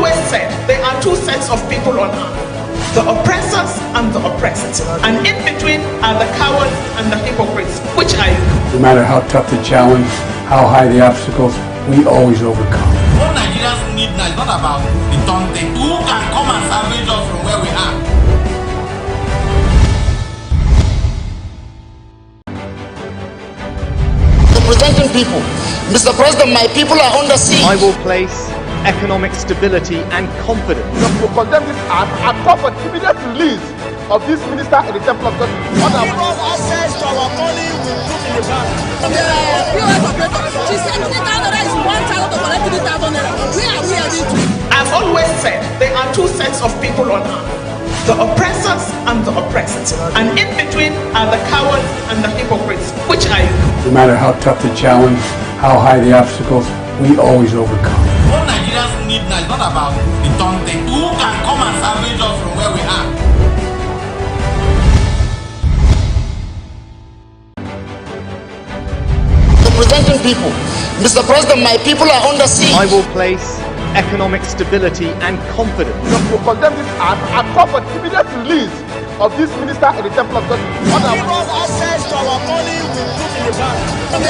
always said there are two sets of people on earth, the oppressors and the oppressed. And in between are the cowards and the hypocrites. Which are you? No matter how tough the challenge, how high the obstacles, we always overcome. What Nigerians need now is not about the daunting. Who can come and salvage us from where we are? Representing people. Mr. President, my people are under siege. I will place economic stability and confidence. To condemn this act and call for immediate release of this minister in the Temple of God. Give us access to our money we put in the bank. The POS operator, she said 3,000 naira is 1,000 to collect 3,000 naira. Where are we heading to? I've always said there are two sets of people on earth, the oppressors and the oppressed. And in between are the cowards and the hypocrites. Which are you? No matter how tough the challenge, how high the obstacles, we always overcome. What Nigerians need now is not about the daunting. Who can come and salvage us from where we are? Representing people. Mr. President, my people are under siege. I will place economic stability and confidence. To condemn this act and call for immediate release of this minister in the Temple of God. Give us access to our money we put in the bank. The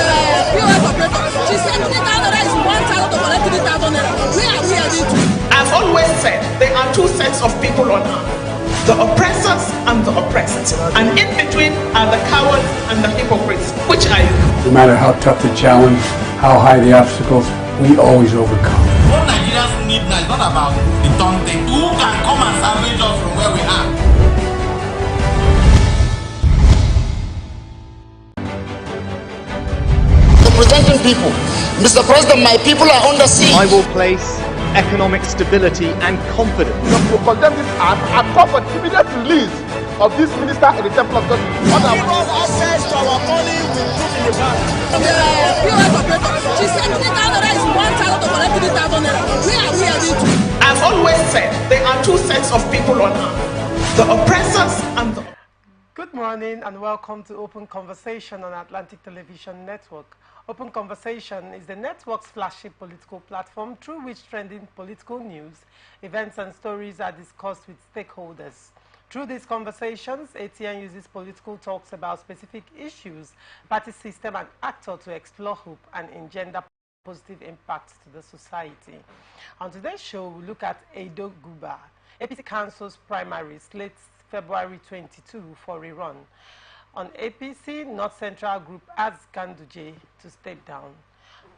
POS operator, she said 3,000 naira is 1,000 to collect 3,000 naira. Where are we heading to? I've always said there are two sets of people on earth, the oppressors and the oppressed. And in between are the cowards and the hypocrites. Which are you? No matter how tough the challenge, how high the obstacles, we always overcome. What Nigerians need now is not about the daunting. Who can come and salvage us from where we are? Representing people. Mr. President, my people are under siege. I will place economic stability and confidence. To condemn this act and call for immediate release of this minister in the Temple of God. Give us access to our money we put in the bank. The POS operator, she said 3,000 naira is 1,000 to collect 3,000 naira. Where are we heading to? I've always said there are two sets of people on earth, the oppressors and the... Good morning and welcome to Open Conversation on Atlantic Television Network. Open Conversation is the network's flagship political platform through which trending political news, events and stories are discussed with stakeholders. Through these conversations, ATN uses political talks about specific issues, party system and actor to explore hope and engender positive impacts to the society. On today's show, we look at Edo Guba, APC Council's primary slates February 22 for rerun. On APC, North Central Group asks Ganduje to step down.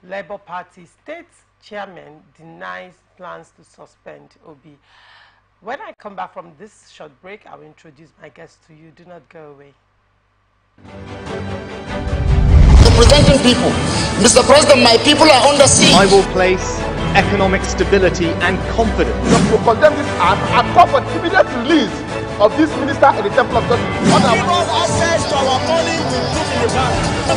Labour Party State Chairman denies plans to suspend Obi. When I come back from this short break, I will introduce my guests to you. Do not go away. Representing people. Mr. President, my people are under siege. I will place economic stability and confidence. To condemn this act and call for immediate release of this minister in the Temple of God. Give us access to our money we put in the bank. The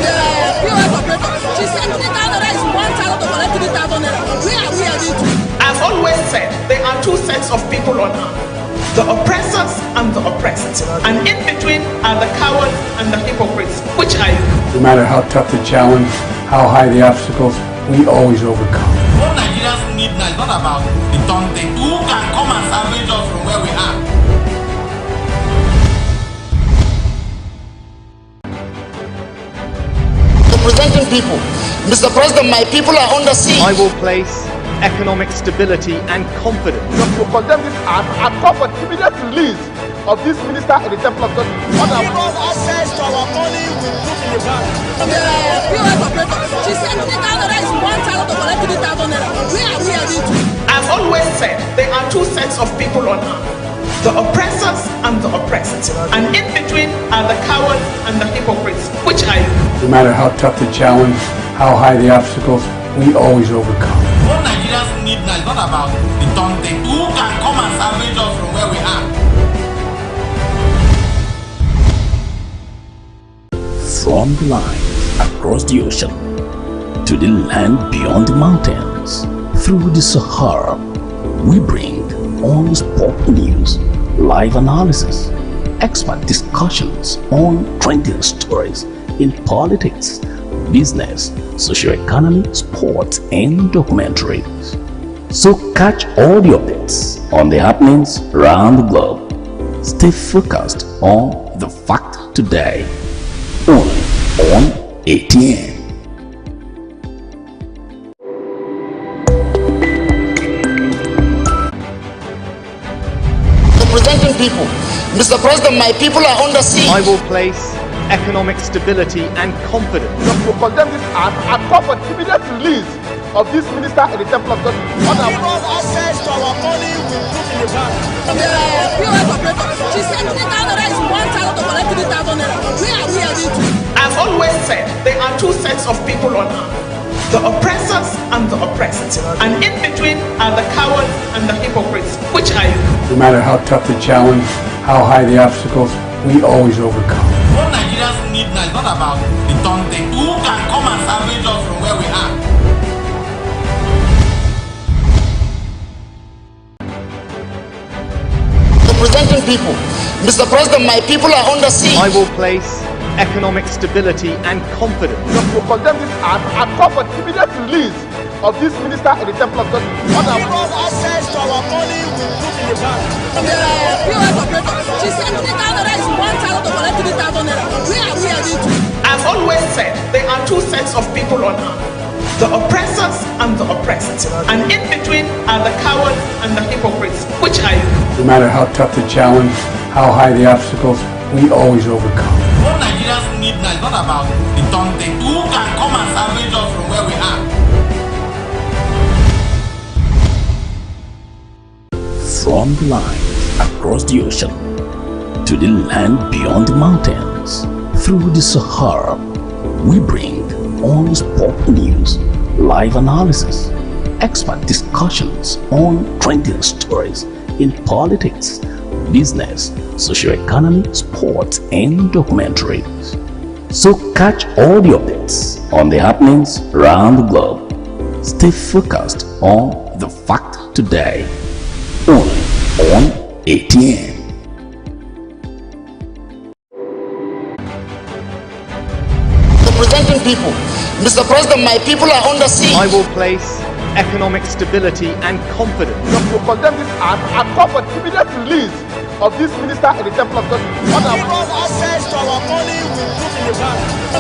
POS operator, she said 3,000 naira is 1,000 to collect 3,000 naira. Where are we heading to? I've always said there are two sets of people on earth, the oppressors and the oppressed. And in between are the cowards and the hypocrites. Which are you? No matter how tough the challenge, how high the obstacles, we always overcome. What Nigerians need now is not about the daunting. Who can come and salvage us from where we are? Representing people. Mr. President, my people are under siege. I will place economic stability and confidence. To condemn this act and call for immediate release of this minister in the Temple of God. Give us access to our money we put in the bank. The POS operator, she said 3,000 naira is 1,000 to collect 3,000 naira. Where are we heading to? I've always said there are two sets of people on earth, the oppressors and the oppressed. And in between are the cowards and the hypocrites. Which are you? No matter how tough the challenge, how high the obstacles, we always overcome. What Nigerians need now is not about the daunting. Who can come and salvage us from where we are? From the line across the ocean to the land beyond the mountains, through the Sahara, we bring on sport news, live analysis, expert discussions on trending stories in politics, business, socio-economy, sports, and documentaries. So catch all the updates on the happenings around the globe. Stay focused on the fact today. Only on ATN. Representing people. Mr. President, my people are under siege. I will place economic stability and confidence. To condemn this act and call for immediate release of this minister in the Temple of God. Give us access to our money we put in the bank. The POS operator, she said 3,000 naira is 1,000 to collect 3,000 naira. Where are we heading to? I've always said there are two sets of people on earth, the oppressors and the oppressed. And in between are the cowards and the hypocrites, which are you? No matter how tough the challenge, how high the obstacles, we always overcome. What Nigerians need now is not about the Tonte. Who can come and salvage us from where we are? Representing people. Mr. President, my people are under siege. I will place economic stability and confidence. To condemn this act and call for immediate release of this minister in the Temple of God. Give us access to our money we put in the bank. The POS operator, she said 3,000 naira is 1,000 to collect 3,000 naira. Where are we heading to? I've always said there are two sets of people on earth, the oppressors and the oppressed. And in between are the cowards and the hypocrites, which are you? No matter how tough the challenge, how high the obstacles, we always overcome. What Nigerians need now is not about the Tonte. Who can come and salvage us from where we are? From the line across the ocean to the land beyond the mountains, through the Sahara, we bring on sport news, live analysis, expert discussions on trending stories in politics, business, socio-economy, sports, and documentaries. So catch all the updates on the happenings around the globe. Stay focused on the fact today. Only on ATN. Representing people. Mr. President, my people are under siege. I will place economic stability and confidence. To condemn this act and call for immediate release of this minister in the Temple of God. Give us access to our money we put in the bank. The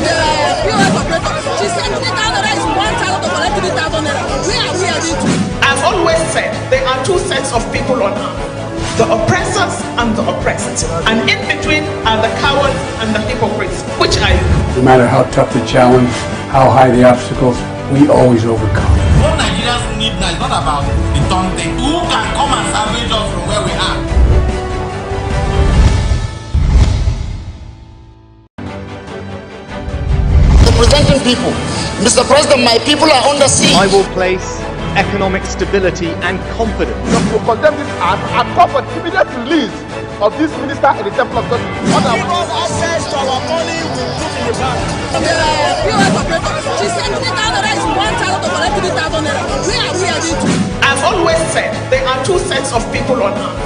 POS operator, she said 3,000 naira is 1,000 to collect 3,000 naira. Where are we heading to? I've always said there are two sets of people on earth, the oppressors and the oppressed. And in between are the cowards and the hypocrites, which are you? No matter how tough the challenge, how high the obstacles, we always overcome. What Nigerians need now is not about the Tonte. Who can come and salvage us from where we are? Representing people. Mr. President, my people are under siege. I will place economic stability and confidence. To condemn this act and call for immediate release of this minister in the Temple of God. Give us access to our money we put in the bank. The POS operator, she said 3,000 naira is 1,000 to collect 3,000 naira. Where are we heading to? I've always said there are two sets of people on earth,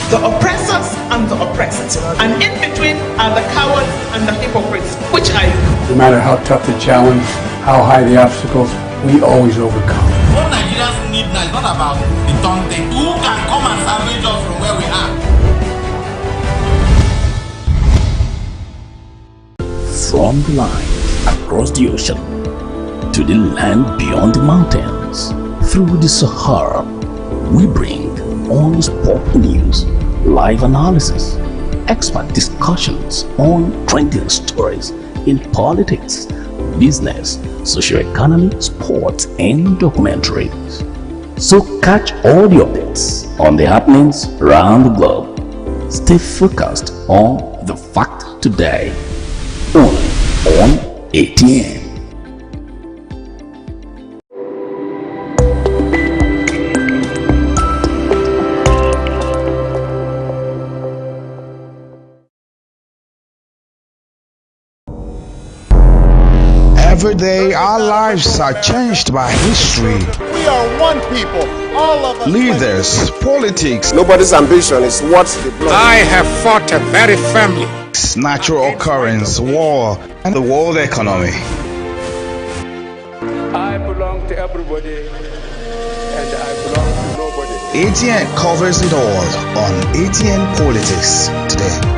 the oppressors and the oppressed. And in between are the cowards and the hypocrites, which are you? No matter how tough the challenge, how high the obstacles, we always overcome. What Nigerians need now is not about the Tonte. Who can come and salvage us from where we are? From the line across the ocean to the land beyond the mountains, through the Sahara, we bring on sport news, live analysis, expert discussions on trending stories in politics, business, socio-economy, sports, and documentaries. So catch all the updates on the happenings around the globe. Stay focused on the fact today. Only on ATN. Every day our lives are changed by history. We are one people, all of us. Leaders, politics. Nobody's ambition is what the blood. I have fought a very firmly. Natural occurrence, war, and the world economy. I belong to everybody, and I belong ATN covers it all on ATN Politics today.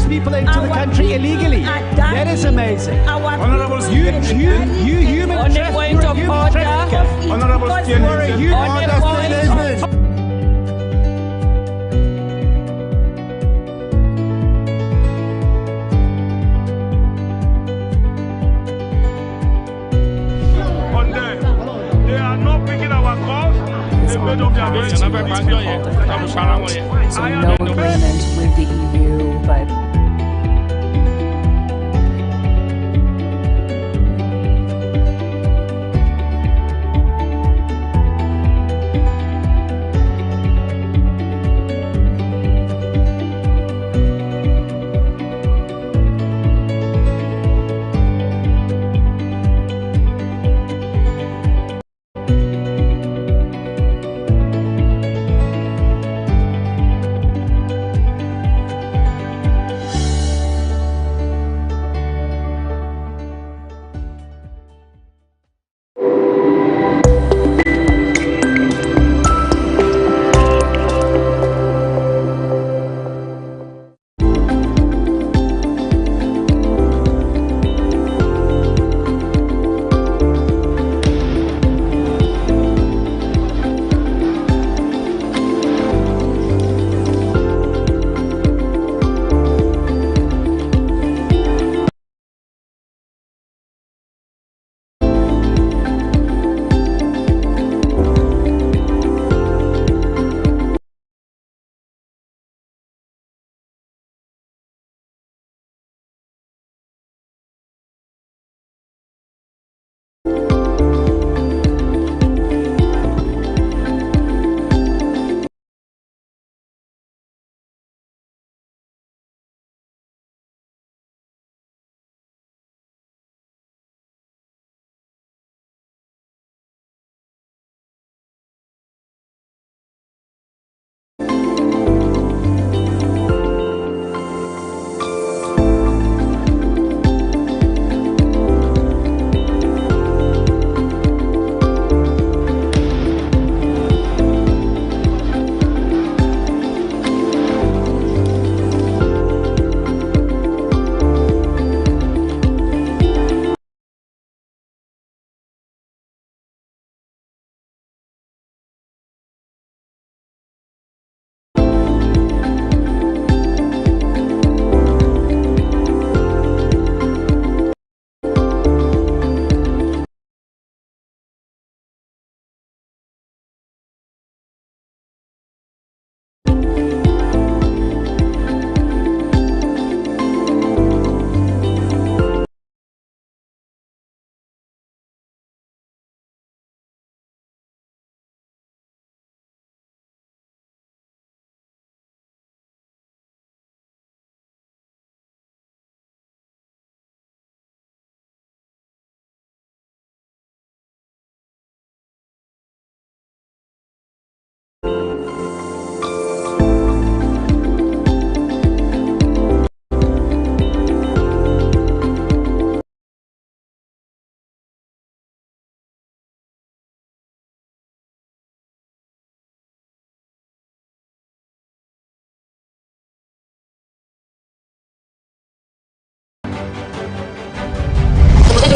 People into the country illegally. That is amazing. Honorable you human on the point of order. Honorable they are not picking our calls. They made up their minds. So no agreement with the EU, but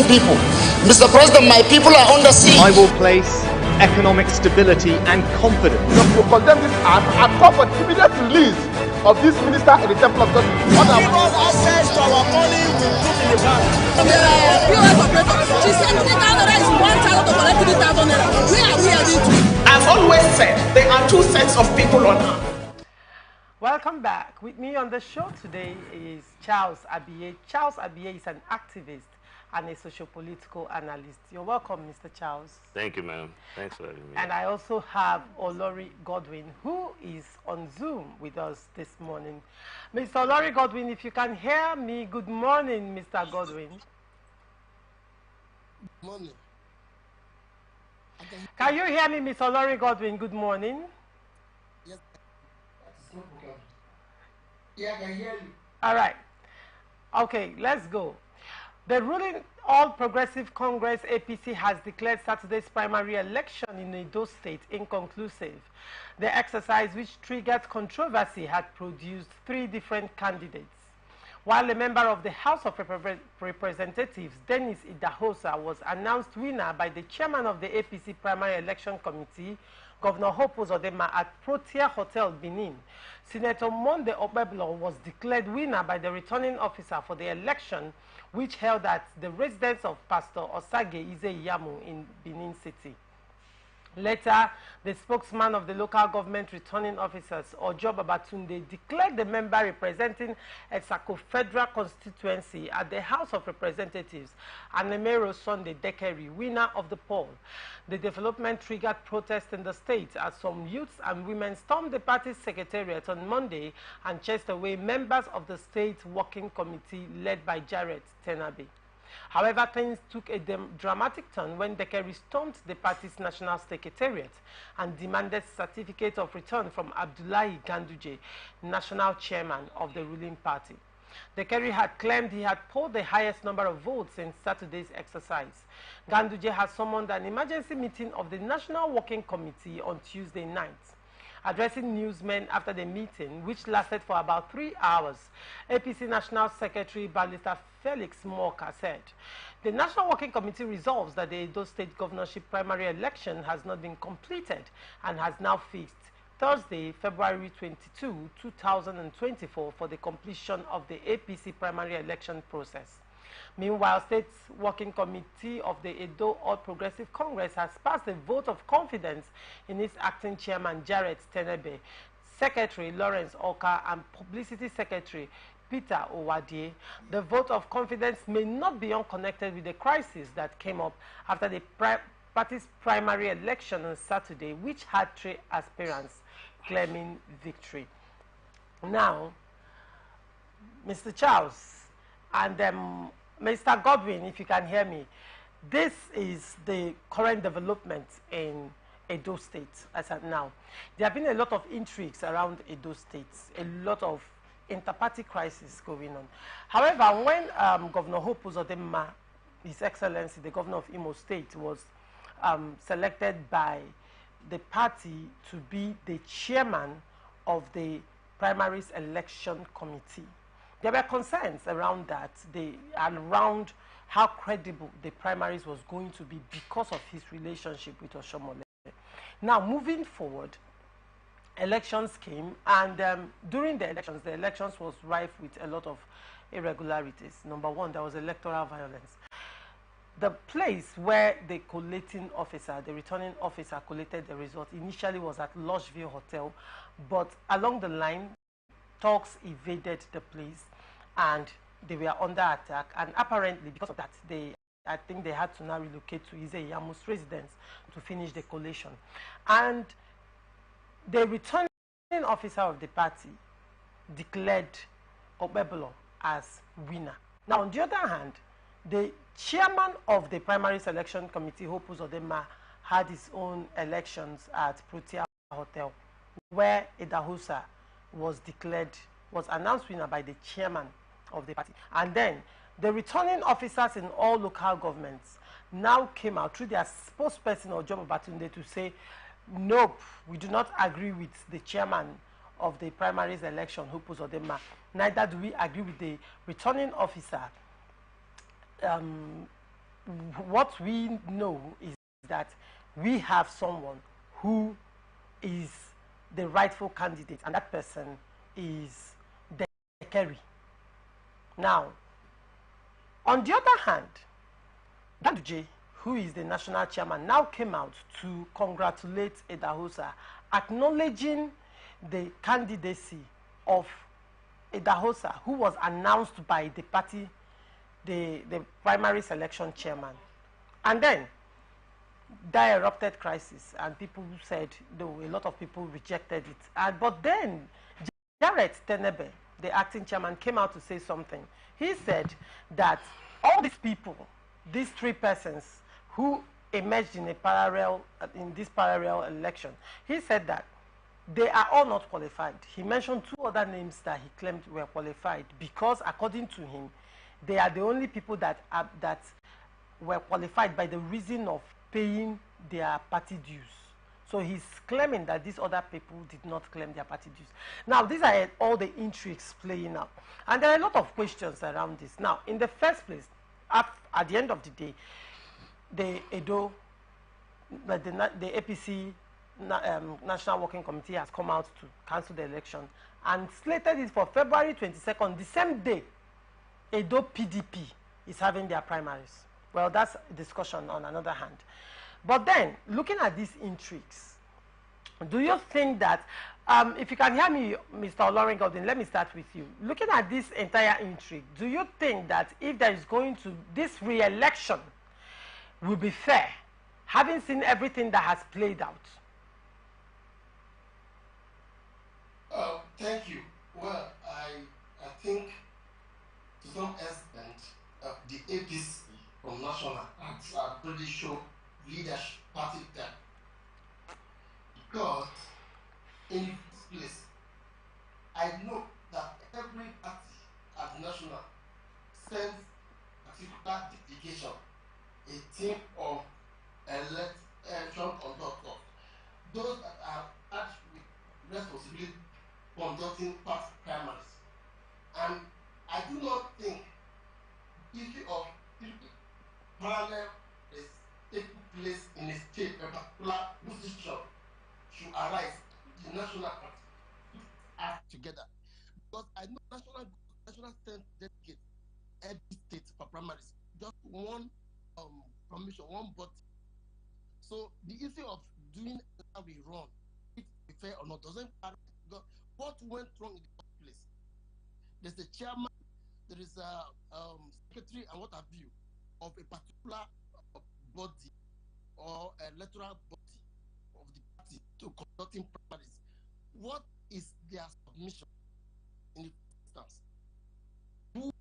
people. Mr. President, my people are under siege. I will place economic stability and confidence. To condemn this act and call for the immediate release of this minister in the Temple of Justice. Give us access to our money we put in the bank. POS operator, she said 3,000 is 1,000 to collect 3,000 naira. Where are we heading to? I've always said there are two sets of people on earth. Welcome back. With me on the show today is Charles Abiye. Charles Abiye is an activist and a socio-political analyst. You're welcome, Mr. Charles. Thank you, ma'am. Thanks for having me. And I also have Olori Godwin, who is on Zoom with us this morning. Mr. Olori Godwin, if you can hear me, good morning, Mr. Godwin. Good morning. Can you hear me, Mr. Olori Godwin? Good morning. Yes. Yeah, I can hear you. All right. Okay, let's go. The ruling All Progressive Congress APC has declared Saturday's primary election in Edo State inconclusive. The exercise, which triggered controversy, had produced 3 different candidates. While a member of the House of Representatives, Dennis Idahosa, was announced winner by the chairman of the APC Primary Election Committee, Governor Hope Uzodinma, at Protea Hotel, Benin, Senator Monde Okpebholo was declared winner by the returning officer for the election, which held at the residence of Pastor Osage Ize-Iyamu in Benin City. Later, the spokesman of the local government returning officers, Ojo Babatunde, declared the member representing Esako Federal Constituency at the House of Representatives, Anemero Sunday Dekeri, winner of the poll. The development triggered protests in the state as some youths and women stormed the party's secretariat on Monday and chased away members of the state working committee led by Jarrett Tenabe. However, things took a dramatic turn when Dekeri stormed the party's national secretariat and demanded certificate of return from Abdullahi Ganduje, national chairman of the ruling party. Dekeri had claimed he had polled the highest number of votes in Saturday's exercise. Ganduje has summoned an emergency meeting of the National Working Committee on Tuesday night. Addressing newsmen after the meeting, which lasted for about 3 hours, APC National Secretary Barrister Felix Morka said, "The National Working Committee resolves that the Edo State governorship primary election has not been completed and has now fixed Thursday, February 22, 2024 for the completion of the APC primary election process." Meanwhile, State Working Committee of the Edo All Progressive Congress has passed a vote of confidence in its acting chairman, Jarrett Tenabe, Secretary Lawrence Oka, and Publicity Secretary Peter Owadie. The vote of confidence may not be unconnected with the crisis that came up after the party's primary election on Saturday, which had 3 aspirants claiming victory. Now, Mr. Charles and Mr. Godwin, if you can hear me, this is the current development in Edo State as of now. There have been a lot of intrigues around Edo State, a lot of inter-party crisis going on. However, when Governor Hope Uzodinma, His Excellency, the governor of Imo State, was selected by the party to be the chairman of the primaries election committee, there were concerns around that, around how credible the primaries was going to be because of his relationship with Oshomole. Now, moving forward, elections came, and during the elections was rife with a lot of irregularities. Number one, there was electoral violence. The place where the collating officer, the returning officer, collated the result initially was at Lodgeville Hotel, but along the line, talks evaded the place and they were under attack, and apparently because of that, I think they had to now relocate to Ize-Iyamu's residence to finish the collation. And the returning officer of the party declared Okpebholo as winner. Now, on the other hand, the chairman of the primary selection committee, Hope Uzodinma, had his own elections at Protea Hotel, where Idahosa was announced winner by the chairman of the party. And then the returning officers in all local governments now came out through their spokesperson, Ojo Babatunde, to say, nope, we do not agree with the chairman of the primaries election, Hope Uzodinma. Neither do we agree with the returning officer, what we know is that we have someone who is the rightful candidate, and that person is Kerry. Now, on the other hand, Danduje, who is the national chairman, now came out to congratulate Idahosa, acknowledging the candidacy of Idahosa, who was announced by the party, the primary selection chairman. And then there erupted crisis, and people said, though a lot of people rejected it. But then Jared Tenebe, the acting chairman, came out to say something. He said that all these people, these three persons who emerged in this parallel election, he said that they are all not qualified. He mentioned two other names that he claimed were qualified because, according to him, they are the only people that were qualified by the reason of paying their party dues. So he's claiming that these other people did not claim their party dues. Now, these are all the intrigues playing out. And there are a lot of questions around this. Now, in the first place, at the end of the day, the APC National Working Committee has come out to cancel the election and slated it for February 22nd, the same day Edo PDP is having their primaries. Well, that's a discussion on another hand. But then, looking at these intrigues, do you think that, if you can hear me, Mr. Olorin Godwin, let me start with you. Looking at this entire intrigue, do you think that if there is going to, this re-election will be fair, having seen everything that has played out? Thank you. Well, I think to some extent, the APC from national has already shown leadership party that, because in this place, I know that every party at national sends particular delegation, a team of election conductors, those that are charged with responsibility conducting party primaries. And I do not think the issue of parallel is taking place in a state, a particular position should arise. The national party act together, because I know national state delegate every state for primaries, just one commission, one body. So the issue of doing how we run, if it's fair or not, doesn't matter, because what went wrong in the first place? There's a chairman, there is a secretary, and what have you, of a particular body or electoral body of the party to conducting primaries. What is their submission in the instance? Who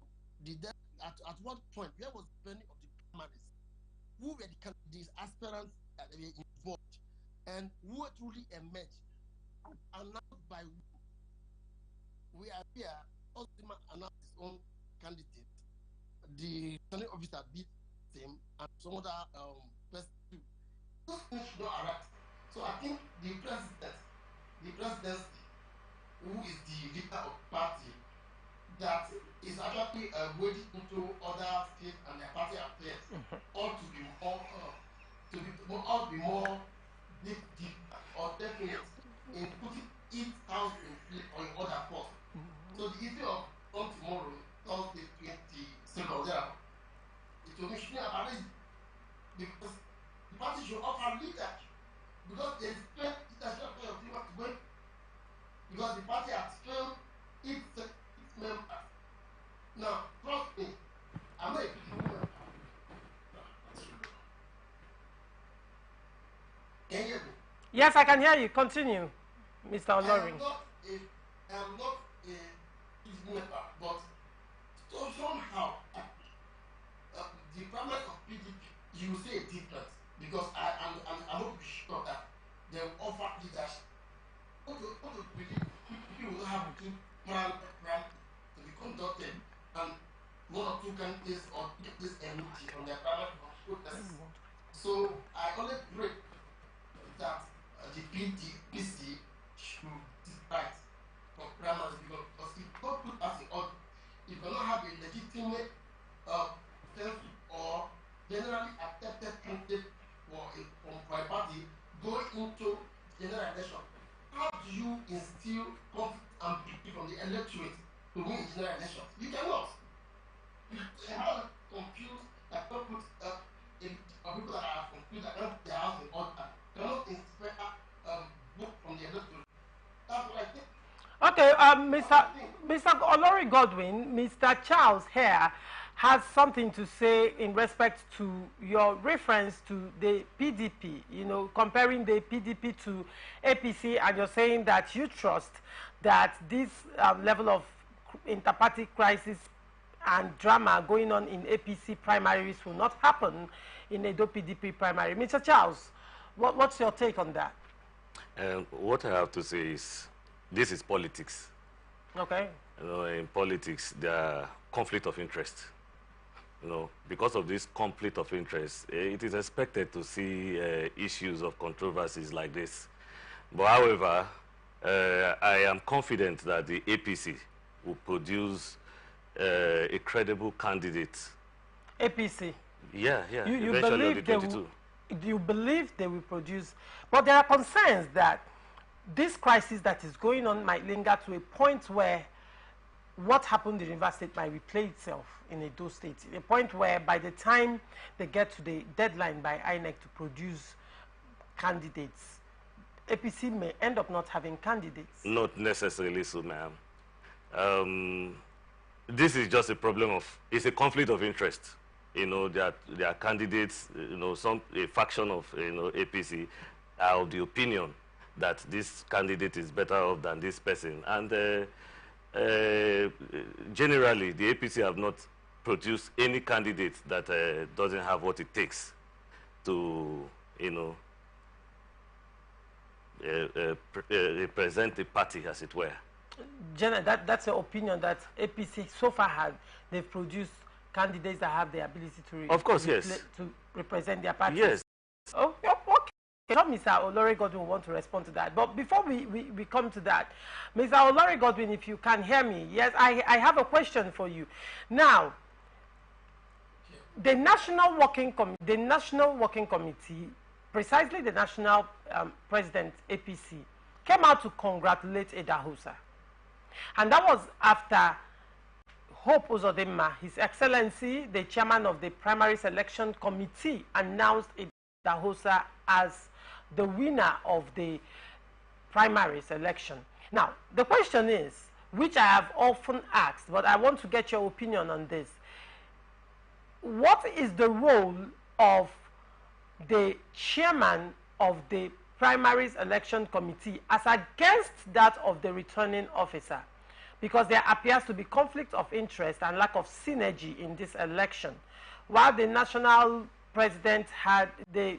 did that? At what point? Where was the venue of the primaries? Who were the aspirants that were involved? And who truly emerged? Announced by who? We are here. Osima announced his own candidate. The returning officer beat him, and some other person too. Those things should not arise. So I think the presidency, who is the leader of the party, that is actually wading into other states and their party affairs, ought to be more deep or definite in putting each house in order first. So the issue of on tomorrow, Thursday 22nd, it will be shouldn't have arisen, because the party should offer leadership, because there is failed leadership point of view to go, because the party has failed its members. Now, trust me, I'm not a PDP member. Can you hear me? Yes, I can hear you. Continue, Mr. Olorin. I am not a PDP member, but so somehow, the primary of PDP, you will say a difference, because I'm not sure that they will offer leadership. What to believe, people will have two parallel to be conducted, and one or two candidates or this enmity from their primary protests. So I only pray that the PDP should decide for primaries, because if God put us in order, if we don't have a legitimate or generally general election, how do you instill confidence and belief from the electorate to win a general election? You cannot. How confused that don't put people that are confused that don't put their house in order cannot inspire vote from the electorate. That's what I think. Okay, Mr. Olori Godwin, Mr. Charles here has something to say in respect to your reference to the PDP, you know, comparing the PDP to APC, and you're saying that you trust that this level of inter-party crisis and drama going on in APC primaries will not happen in Edo PDP primary. Mr. Charles, what's your take on that? What I have to say is, this is politics. Okay. You know, in politics, there are conflict of interest. You know, because of this conflict of interest, it is expected to see issues of controversies like this. But however, I am confident that the APC will produce a credible candidate. APC? Yeah. You Eventually believe on the 22. You believe they will produce, but there are concerns that this crisis that is going on might linger to a point where what happened in Rivers State might replay itself in Edo State, a point where by the time they get to the deadline by INEC to produce candidates, APC may end up not having candidates. Not necessarily so, ma'am. This is just a problem of, it's a conflict of interest. You know, there are candidates, you know, a faction of, you know, APC are of the opinion that this candidate is better off than this person. And generally, the APC have not produced any candidate that doesn't have what it takes to, you know, represent the party, as it were. Jenna, that's your opinion, that APC so far they've produced candidates that have the ability to, of course, yes, to represent their party. Yes. Oh, okay. So Mr. Olori Godwin will want to respond to that. But before we come to that, Mr. Olori Godwin, if you can hear me, yes, I have a question for you. Now, the National Working Committee, precisely the National President APC, came out to congratulate Idahosa. And that was after Hope Uzodimma, His Excellency, the chairman of the Primary Selection Committee, announced Idahosa as the winner of the primary selection. Now, the question is, which I have often asked, but I want to get your opinion on this. What is the role of the chairman of the Primary Selection Committee as against that of the returning officer? Because there appears to be conflict of interest and lack of synergy in this election. While the national president had the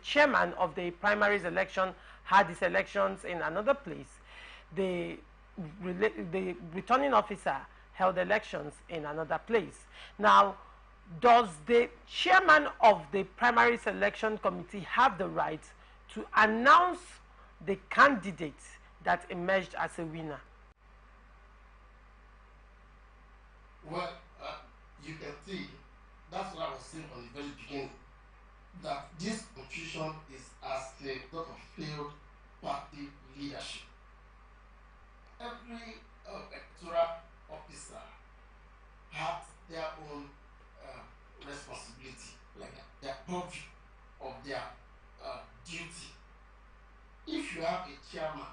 chairman of the primaries election had his elections in another place, the returning officer held elections in another place. Now, does the chairman of the primary selection committee have the right to announce the candidate that emerged as a winner? Well, you can see, that's what I was saying from the very beginning, that this confusion is as a result of failed party leadership. Every electoral officer has their own responsibility, like their purview of their duty. If you have a chairman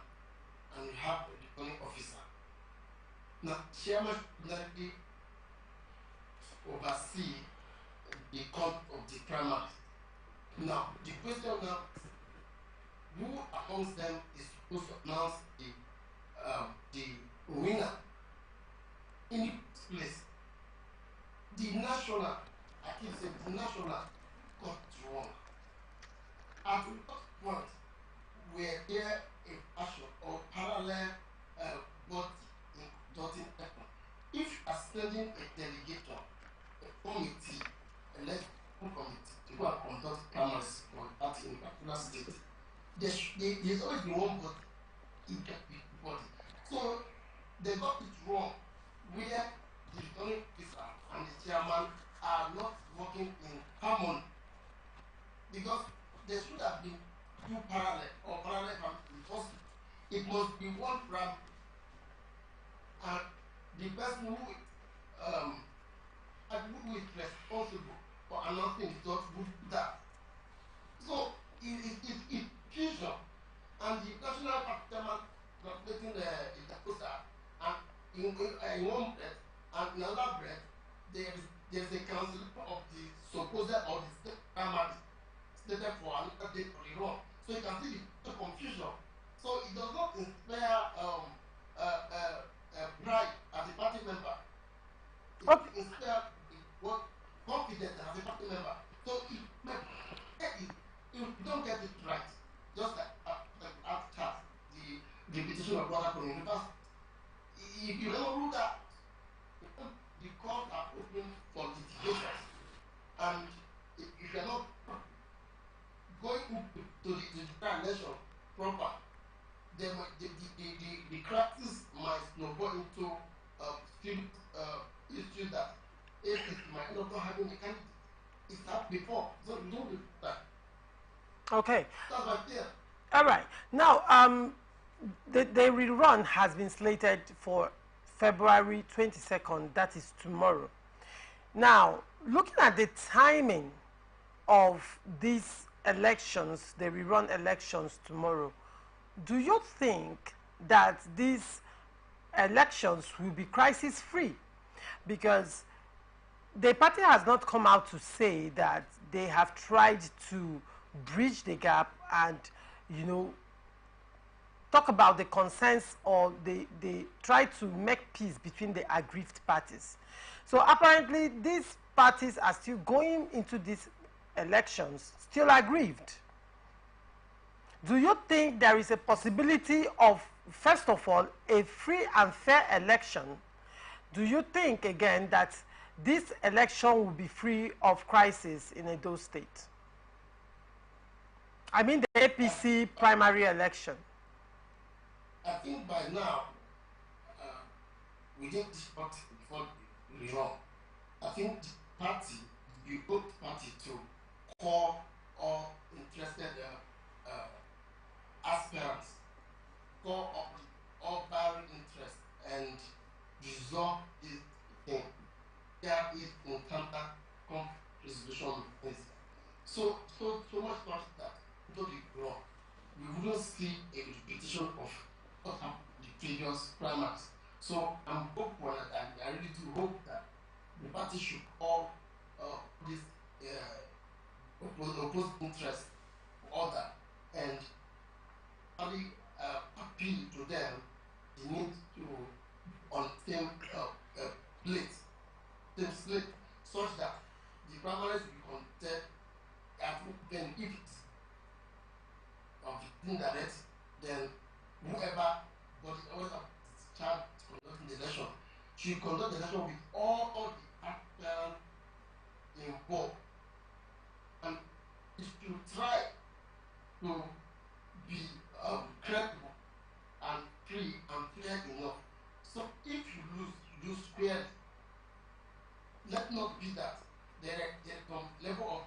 and you have a returning officer, now chairman should not be oversee the conduct of the primaries. Now, the question now is, who amongst them is supposed to announce the winner in the first place? The national, I keep saying, the national got it wrong. At what point were there a fashion or parallel body in conducting effort? If you are sending a delegator, a committee, a electoral committee to go and conduct primaries for a party in a particular state, there's always been one body, it can be body. So they got it wrong where the returning officer and the chairman are not working in harmony, because there should have been two parallel or parallel because it must be one primary, and the person who is responsible for announcing the result would do that. So it fusion, and the national chairman calculating the poster, and in one breath, and in another breath, there's a cancellation of the supposed or the state primary stated for another date for the run. So you can see the confusion. So it does not inspire pride as a party member. It inspires confidence as a party member. So if you don't get it right, just like after the petition of brother from university, if you don't rule that, the courts are open for litigations, and if you're not going to the general election proper, then the crisis might snowball into issues that it might not having a candidate. It's happened before, so you don't do that. Okay. That's my fear. All right. Now, the rerun has been slated for February 22nd. That is tomorrow. Now, looking at the timing of these elections, the rerun elections tomorrow, do you think that these elections will be crisis-free? Because the party has not come out to say that they have tried to bridge the gap and, you know, talk about the concerns, or they try to make peace between the aggrieved parties. So apparently these parties are still going into these elections still aggrieved. Do you think there is a possibility of, first of all, a free and fair election? Do you think, again, that this election will be free of crisis in Edo State? I mean the APC primary election. I think by now, we didn't discuss before the rerun. I think the party, the both party to call all interested aspirants, call all barring interest, and resolve this thing. There is internal conflict resolution mechanism. So much not that into the law, we wouldn't see a repetition of what happened in the previous primaries. So I'm hopeful, and I really do hope that the party should call this opposed interest order and really appeal to them the need to on same plate, same slate, such that the primaries will contest then if it's of indirect, then whoever charged conducting the election should conduct the election with all the aspirants involved, and it should try to be credible and free and fair enough. So if you lose fairly. Let not be that there is some level of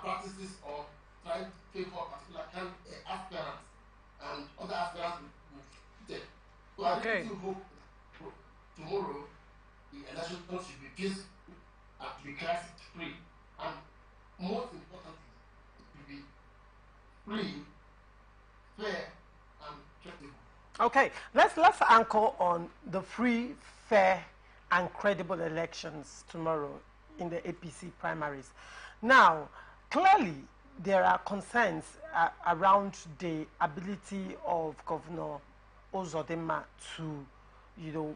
practices of trying to favor particular aspirants, and other aspirants will fit. So I really do hope tomorrow the election should be peaceful and to be crisis free, and most importantly, it will be free, fair, and credible. Okay, let's anchor on the free, fair, and credible elections tomorrow in the APC primaries. Now, clearly, there are concerns around the ability of Governor Uzodinma to, you know,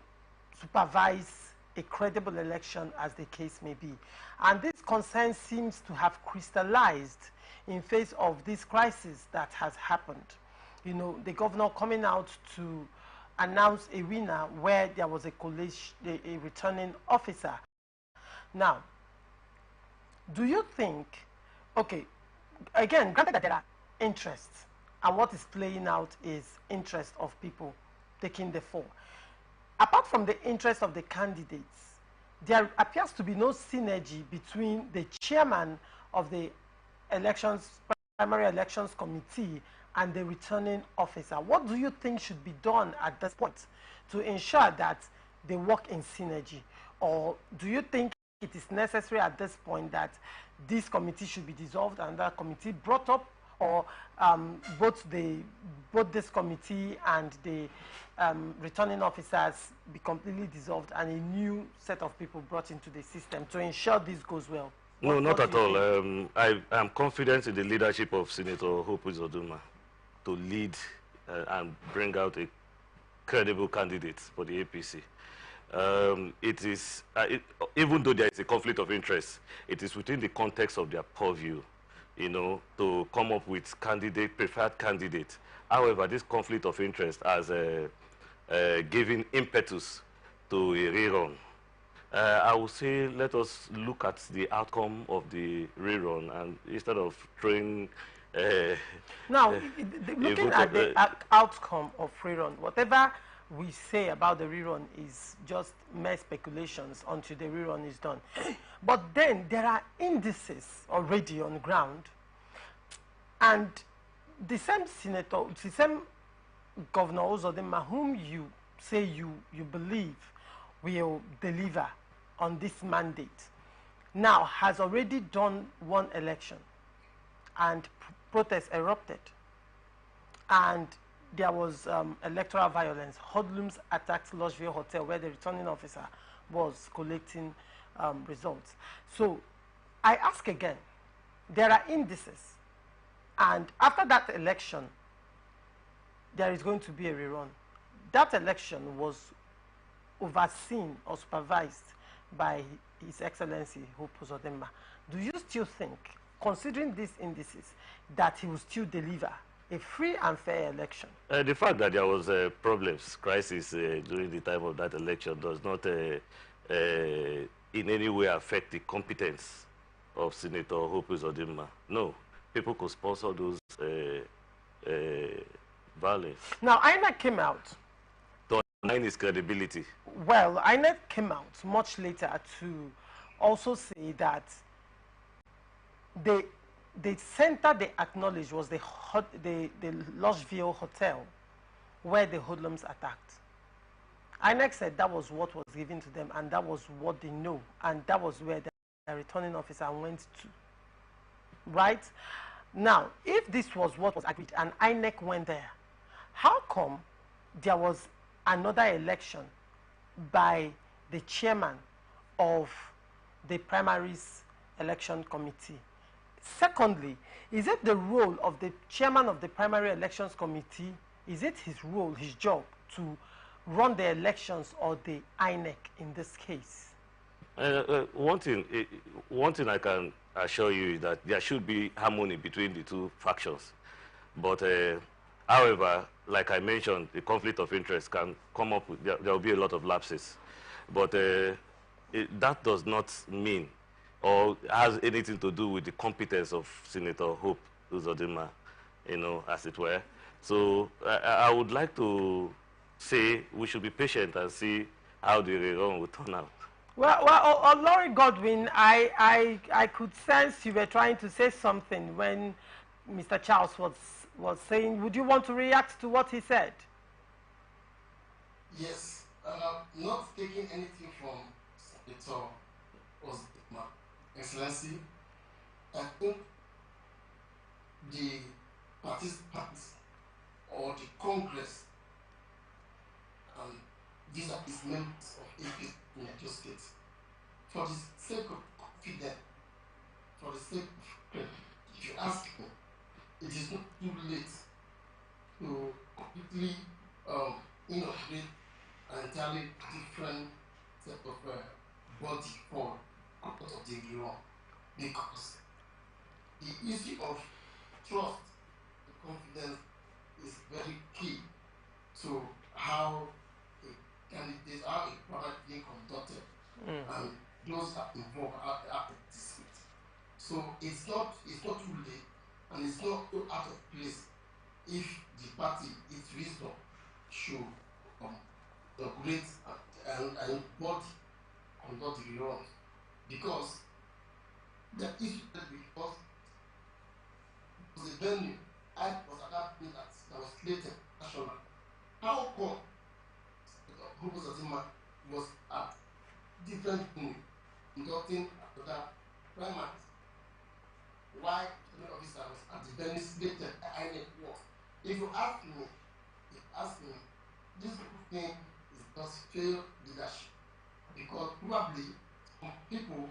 supervise a credible election, as the case may be. And this concern seems to have crystallized in face of this crisis that has happened. You know, the governor coming out to announce a winner where there was a returning officer. Now, do you think, okay, again, granted that there are interests, and what is playing out is interest of people taking the fall. Apart from the interest of the candidates, there appears to be no synergy between the chairman of the elections, primary elections committee and the returning officer. What do you think should be done at this point to ensure that they work in synergy? Or do you think it is necessary at this point that this committee should be dissolved and that committee brought up, or both this committee and the returning officers be completely dissolved and a new set of people brought into the system to ensure this goes well? No, not at all. I am confident in the leadership of Senator Hope Uzodinma to lead and bring out a credible candidate for the APC. It is, even though there is a conflict of interest, it is within the context of their purview, you know, to come up with preferred candidate. However, this conflict of interest has given impetus to a rerun. I would say let us look at the outcome of the rerun, and instead of throwing now, looking at the outcome of rerun, whatever we say about the rerun is just mere speculations until the rerun is done. But then there are indices already on the ground, and the same senator, the same Governor Uzodinma, whom you say you believe will deliver on this mandate, now has already done one election, and protests erupted, and there was electoral violence. Hoodlums attacked Lodgeville Hotel, where the returning officer was collecting results. So I ask again, there are indices, and after that election, there is going to be a rerun. That election was overseen or supervised by His Excellency Hope Uzodinma. Do you still think, considering these indices, that he will still deliver a free and fair election? The fact that there was problems, crisis during the time of that election does not in any way affect the competence of Senator Hope Uzodinma. No, people could sponsor those violence. Now, INEC came out to undermine his credibility. Well, INEC came out much later to also say that the center they acknowledged was the Lodgeville Hotel, where the hoodlums attacked. INEC said that was what was given to them, and that was what they know, and that was where the returning officer went to. Right? Now, if this was what was agreed and INEC went there, how come there was another election by the chairman of the primaries election committee? Secondly, is it the role of the chairman of the primary elections committee, is it his role, his job, to run the elections, or the INEC in this case? One thing I can assure you is that there should be harmony between the two factions. But however, like I mentioned, the conflict of interest can come up with, there will be a lot of lapses. But that does not mean or has anything to do with the competence of Senator Hope Uzodinma, you know, as it were. So I would like to say we should be patient and see how the rerun will turn out. Well, Laurie Godwin, I could sense you were trying to say something when Mr. Charles was saying. Would you want to react to what he said? Yes, not taking anything from Senator Uzodinma, Excellency, I think the participants or the Congress, these are his members of APC in Niger State, for the sake of confidence, for the sake of credit, if you ask me, it is not too late to completely inaugurate an entirely different set of body for out of the law, because the issue of trust and confidence is very key to how a candidate, how a product being conducted, and those that involved are participate. So it's not too late, and it's not out of place if the party, its wisdom, should inaugurate and body conduct the laws. Because the issue that we was a venue. I was at that point that was slated national. How come Group Satima was at different venue conducting the primaries? Why the officer was at the venue slated I was? If you ask me, this thing is just failed leadership, because probably people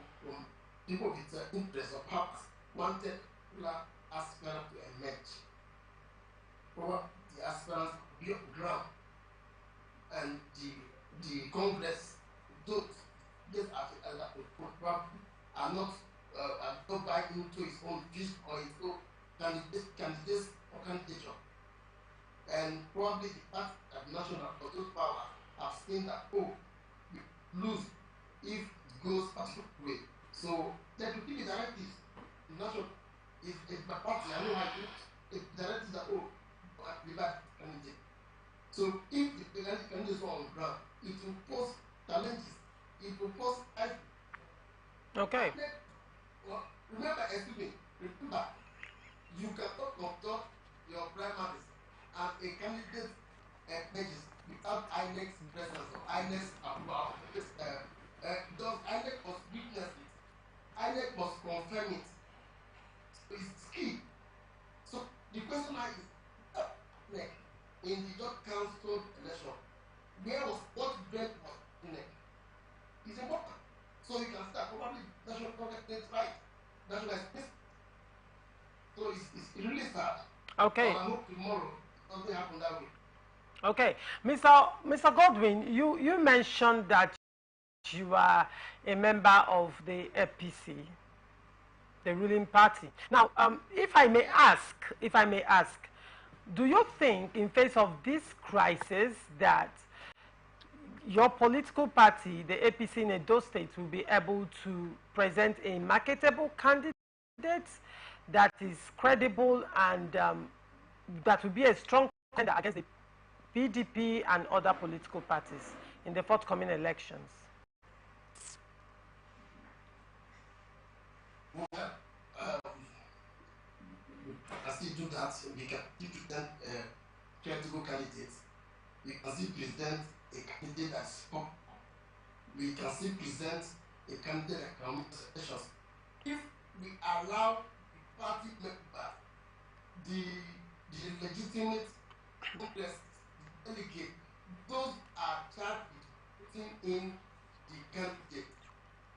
with interest or purpose wanted particular aspirants to emerge. Probably the aspirants be on ground, and the Congress, those are not buy into his own vision or his own candidates or candidature. And probably the party at national or those powers have seen that, oh, we lose if it goes particular way. So there could be directives. National, if my party, I know I do, if directives that, oh, we back candidate. So if the candidates are on the ground, it will pose challenges. It will pose. Okay. Well, remember, you cannot conduct your primaries and a candidate emerges without INEC's presence or INEC's approval. Does INEC must witness it? INEC must confirm it. So it's key. So the question now is, in the Dot Council election, what grade was INEC? It's important. So you can start probably national government right. National space. So it's really sad. Okay. But I hope tomorrow something happen that way. Okay. Mr. Godwin, you mentioned that you are a member of the APC, the ruling party. Now, if I may ask, do you think in face of this crisis that your political party, the APC in Edo State, will be able to present a marketable candidate that is credible and that will be a strong contender against the PDP and other political parties in the forthcoming elections? Well, I still do that. We can still present credible candidates. We can still present a candidate that's popular. We can still present a candidate that can make suggestions. If we allow the party members, the legitimate interest, the delegate, those are charged with putting in the candidate.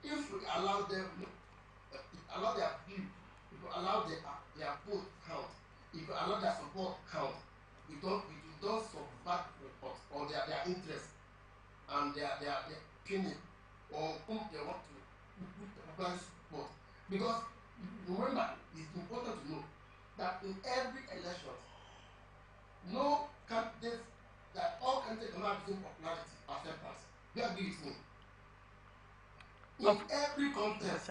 If we allow them, allow their view, if we allow their vote count, if we allow their support count, we don't subvert report or their interest and their opinion or whom they want to put support. Because remember, it's important to know that in every election, no candidates, that all candidates cannot have the same popularity acceptance. You agree with me? In every contest,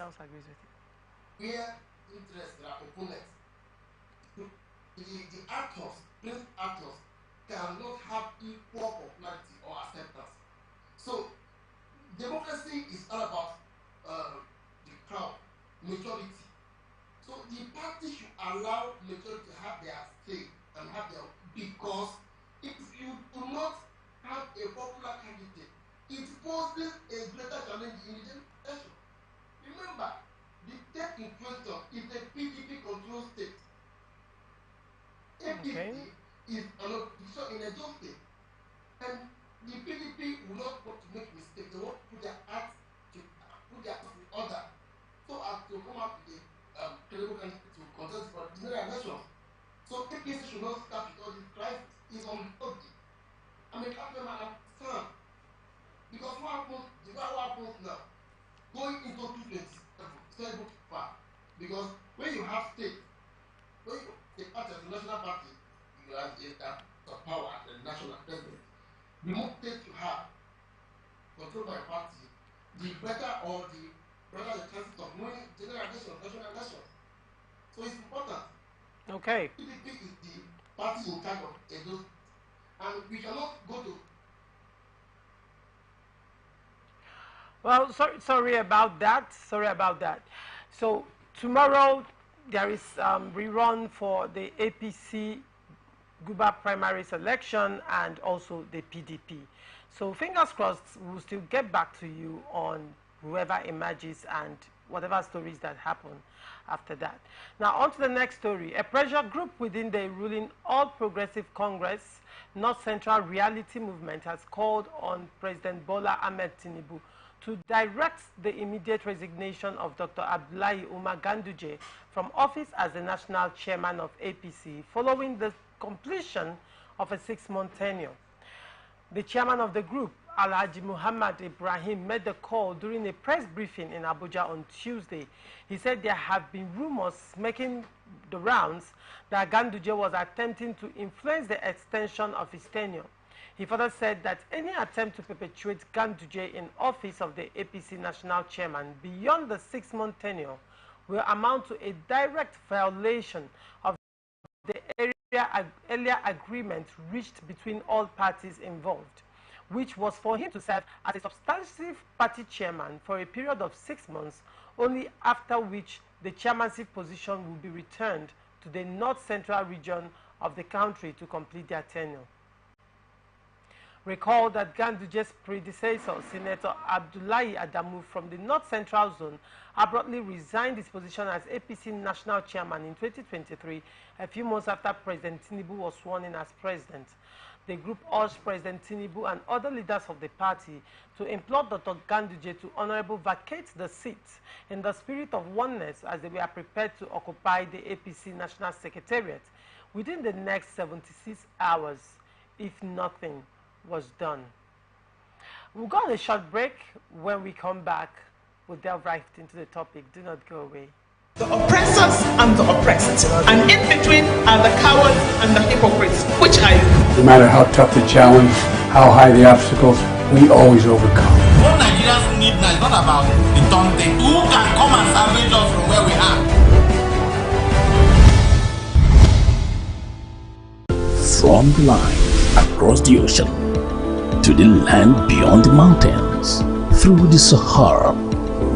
where interest their opponents, the actors, principal actors, cannot have equal popularity or acceptance. So, democracy is all about the crowd, majority. So the party should allow majority to have their say and have their, because if you do not have a popular candidate, it poses a greater challenge in the election. Remember, the state in question is a PDP controlled state. APC is an opposition in a job state. And the PDP will not want to make mistakes. They want to put their acts in order so as to come out with a credible candidate to contest for the general elections. So APC should not start with all this crisis. It's unhealthy. I mean, after my understand. Because what happens now, going into 2027, it's very good far. Because when you have state, when you the party, the national party, you have the power at the national president. The more states you have controlled by a party, the better the chances of winning general elections, national elections. So it's important. Okay. PDP is the party in charge of Edo, and we cannot go to. Well, sorry about that. So tomorrow, there is rerun for the APC Guba primaries election and also the PDP. So fingers crossed, we'll still get back to you on whoever emerges and whatever stories that happen after that. Now on to the next story. A pressure group within the ruling All Progressive Congress North Central Reality Movement has called on President Bola Ahmed Tinubu to direct the immediate resignation of Dr. Abdullahi Umar Ganduje from office as the national chairman of APC following the completion of a 6-month tenure. The chairman of the group, Alhaji Muhammad Ibrahim, made the call during a press briefing in Abuja on Tuesday. He said there have been rumors making the rounds that Ganduje was attempting to influence the extension of his tenure. He further said that any attempt to perpetuate Ganduje in office of the APC national chairman beyond the 6-month tenure will amount to a direct violation of the earlier agreement reached between all parties involved, which was for him to serve as a substantive party chairman for a period of 6 months, only after which the chairmanship position will be returned to the North Central region of the country to complete their tenure. Recall that Ganduje's predecessor, Senator Abdullahi Adamu from the North Central Zone, abruptly resigned his position as APC national chairman in 2023, a few months after President Tinubu was sworn in as president. The group urged President Tinubu and other leaders of the party to implore Dr. Ganduje to honorably vacate the seat in the spirit of oneness as they were prepared to occupy the APC National Secretariat within the next 76 hours, if nothing was done. We'll go on a short break. When we come back, we'll delve right into the topic. Do not go away. The oppressors and the oppressed, and in between are the cowards and the hypocrites. Which are you? No matter how tough the challenge, how high the obstacles, we always overcome. What Nigerians need now is not about the taunting. Who can come and salvage us from where we are? From the line across the ocean to the land beyond the mountains, through the Sahara,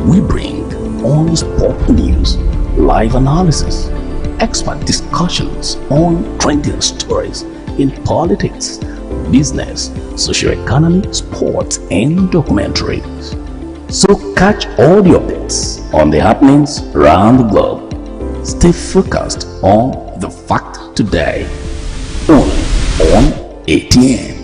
we bring on-spot news, live analysis, expert discussions on trending stories in politics, business, socio-economy, sports, and documentaries. So catch all the updates on the happenings around the globe. Stay focused on the fact today, only on ATN.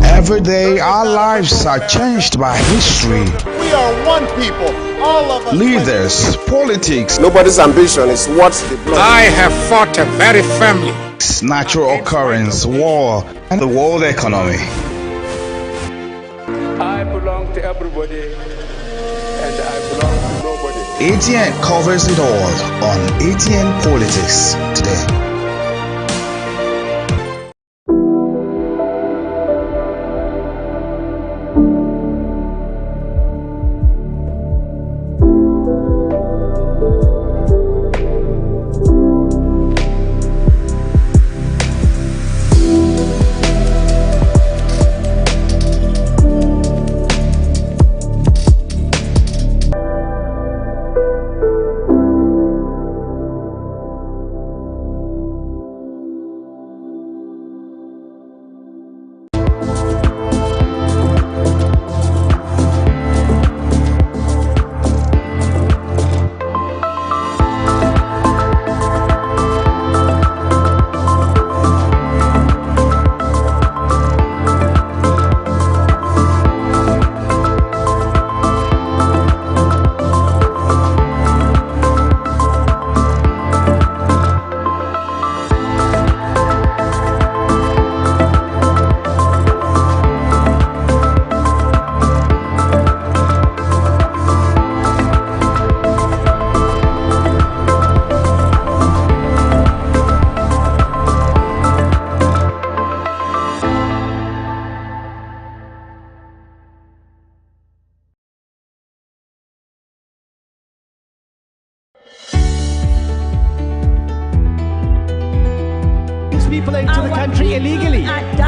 Every day our lives are changed by history. We are one people, all of us. Leaders, politics. Nobody's ambition is what the blood. I have fought very firmly. Natural occurrence, war, and the world economy. I belong to everybody, and I belong to nobody. ATN covers it all on ATN Politics today.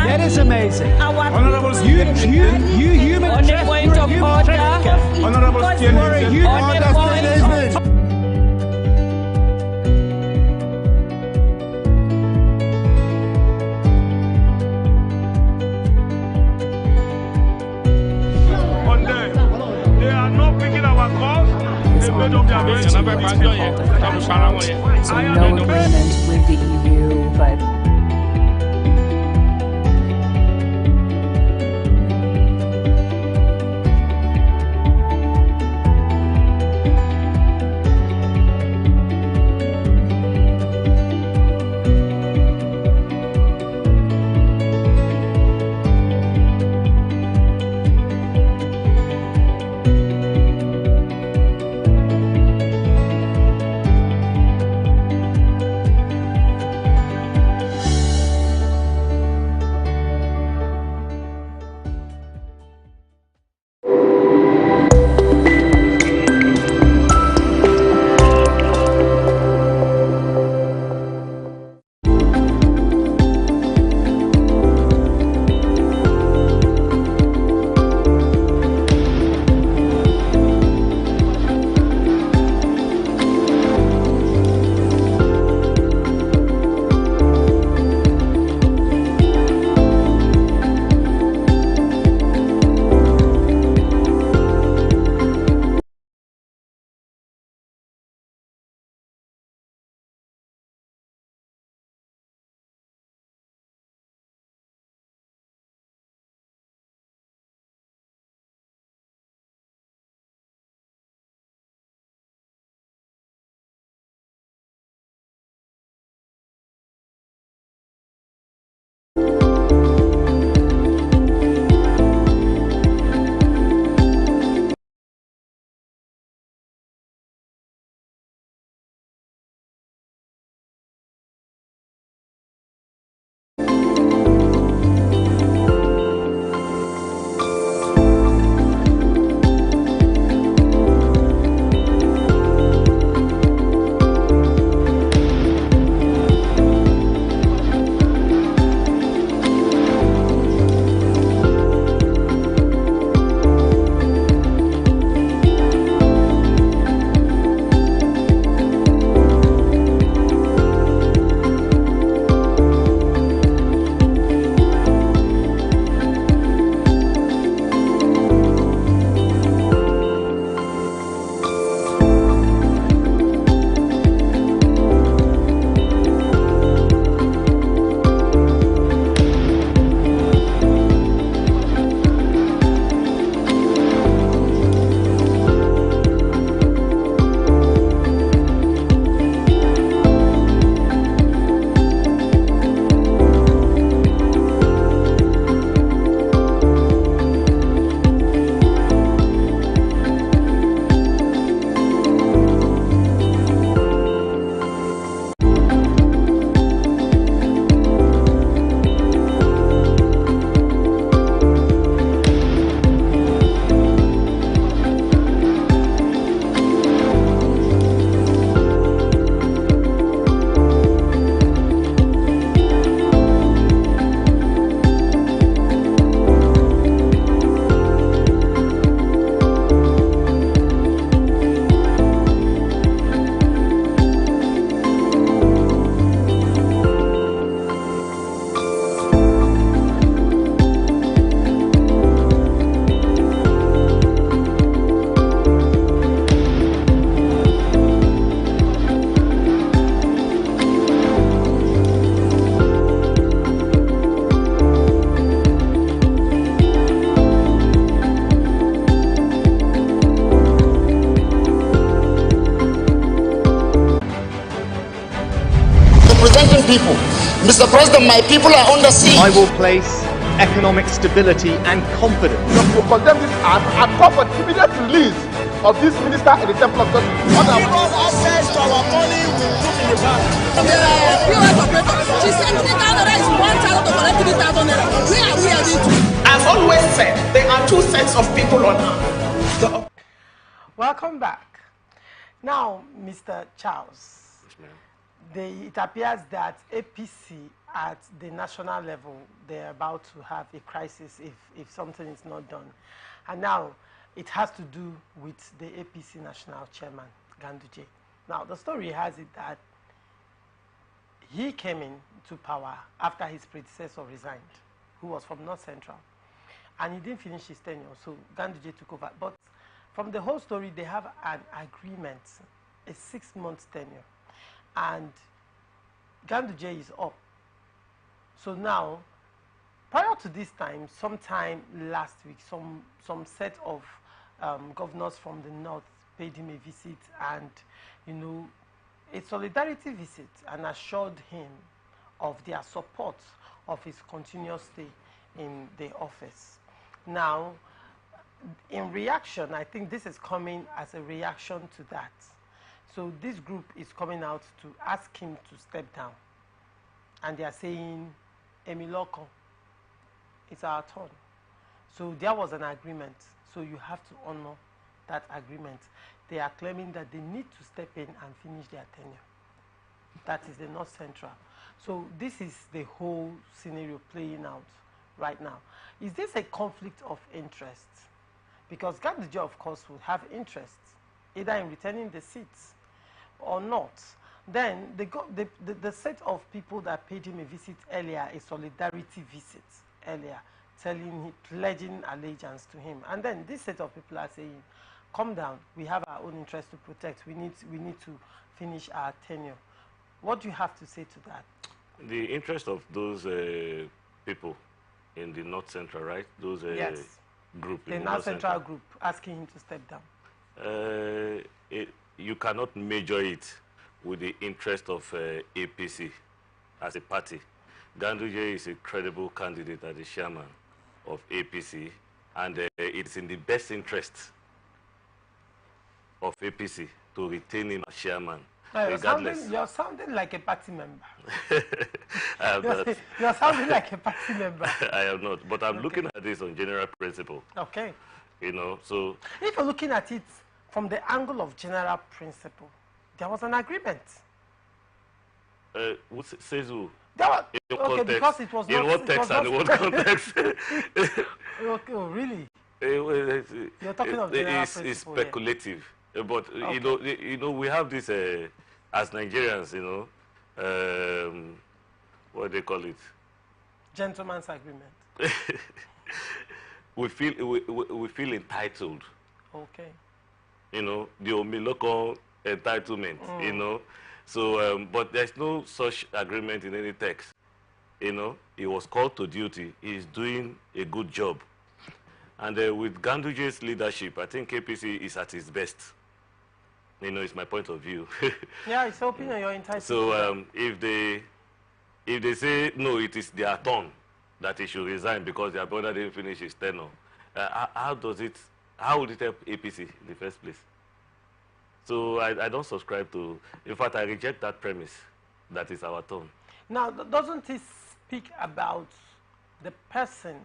That is amazing. Honorable You human trafficking. Honorable They are not picking our calls. They made up their minds. So no agreement with the EU, but people. Mr. President, my people are under siege. I will place economic stability and confidence. To condemn this act and call for immediate release of this minister in the Temple of God. Give us access to our money we put in the bank. POS operator, she said 3,000 naira is 1,000 to collect 3,000 naira. Where are we heading to? I've always said there are two sets of people on earth. Welcome back. Now, Mr. Charles, it appears that APC at the national level, they're about to have a crisis if something is not done. And now, it has to do with the APC national chairman, Ganduje. Now, the story has it that he came into power after his predecessor resigned, who was from North Central. And he didn't finish his tenure, so Ganduje took over. But from the whole story, they have an agreement, a 6-month tenure. And Ganduje is up. So now, prior to this time, sometime last week, some set of governors from the north paid him a visit and, you know, a solidarity visit, and assured him of their support of his continuous stay in the office. Now, in reaction, I think this is coming as a reaction to that. So this group is coming out to ask him to step down. And they are saying, Emiloko, it's our turn. So there was an agreement. So you have to honor that agreement. They are claiming that they need to step in and finish their tenure. That is the North Central. So this is the whole scenario playing out right now. Is this a conflict of interest? Because Ganduje, of course, would have interest, either in returning the seats or not. Then the set of people that paid him a visit earlier, a solidarity visit earlier, telling him, pledging allegiance to him. And then this set of people are saying, calm down, we have our own interest to protect. We need to finish our tenure. What do you have to say to that? The interest of those people in the North Central, right? Those yes. Group. The North Central group asking him to step down. You cannot measure it with the interest of APC as a party. Ganduje is a credible candidate as the chairman of APC, and it's in the best interest of APC to retain him as chairman. No, you're sounding like a party member. You're sounding like a party member. I am not, but I'm looking at this on general principle. Okay. You know, so... If you're looking at it from the angle of general principle, there was an agreement. What says who? Okay, context, because it was not... In what text and in what context? Okay, oh, really? You're talking of general principle. It's speculative. But, okay. you know, we have this, as Nigerians, you know, what do they call it? Gentleman's agreement. we feel entitled. Okay. You know, the Omiloko entitlement, you know. So, but there's no such agreement in any text. You know, he was called to duty. He's doing a good job. And with Ganduje's leadership, I think KPC is at its best. You know, it's my point of view. Yeah, it's opinion, you're entitled. So if they say, no, it is their turn that he should resign because their brother didn't finish his tenure, how would it help APC in the first place? So I don't subscribe to, in fact, I reject that premise that it's our turn. Now, doesn't it speak about the person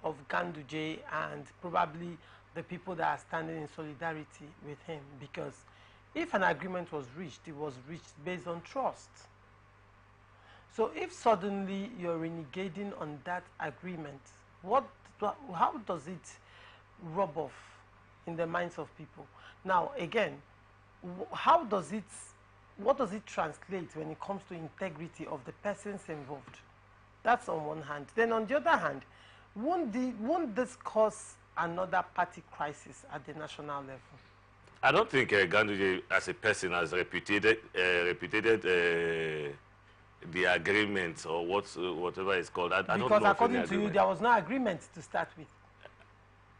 of Ganduje and probably the people that are standing in solidarity with him? Because if an agreement was reached, it was reached based on trust. So if suddenly you're renegading on that agreement, how does it rub off in the minds of people? Now, again, what does it translate when it comes to integrity of the persons involved? That's on one hand. Then on the other hand, won't this cause another party crisis at the national level? I don't think Ganduje as a person has repudiated the agreement or whatever it's called. I don't know. Because according to you, there was no agreement to start with.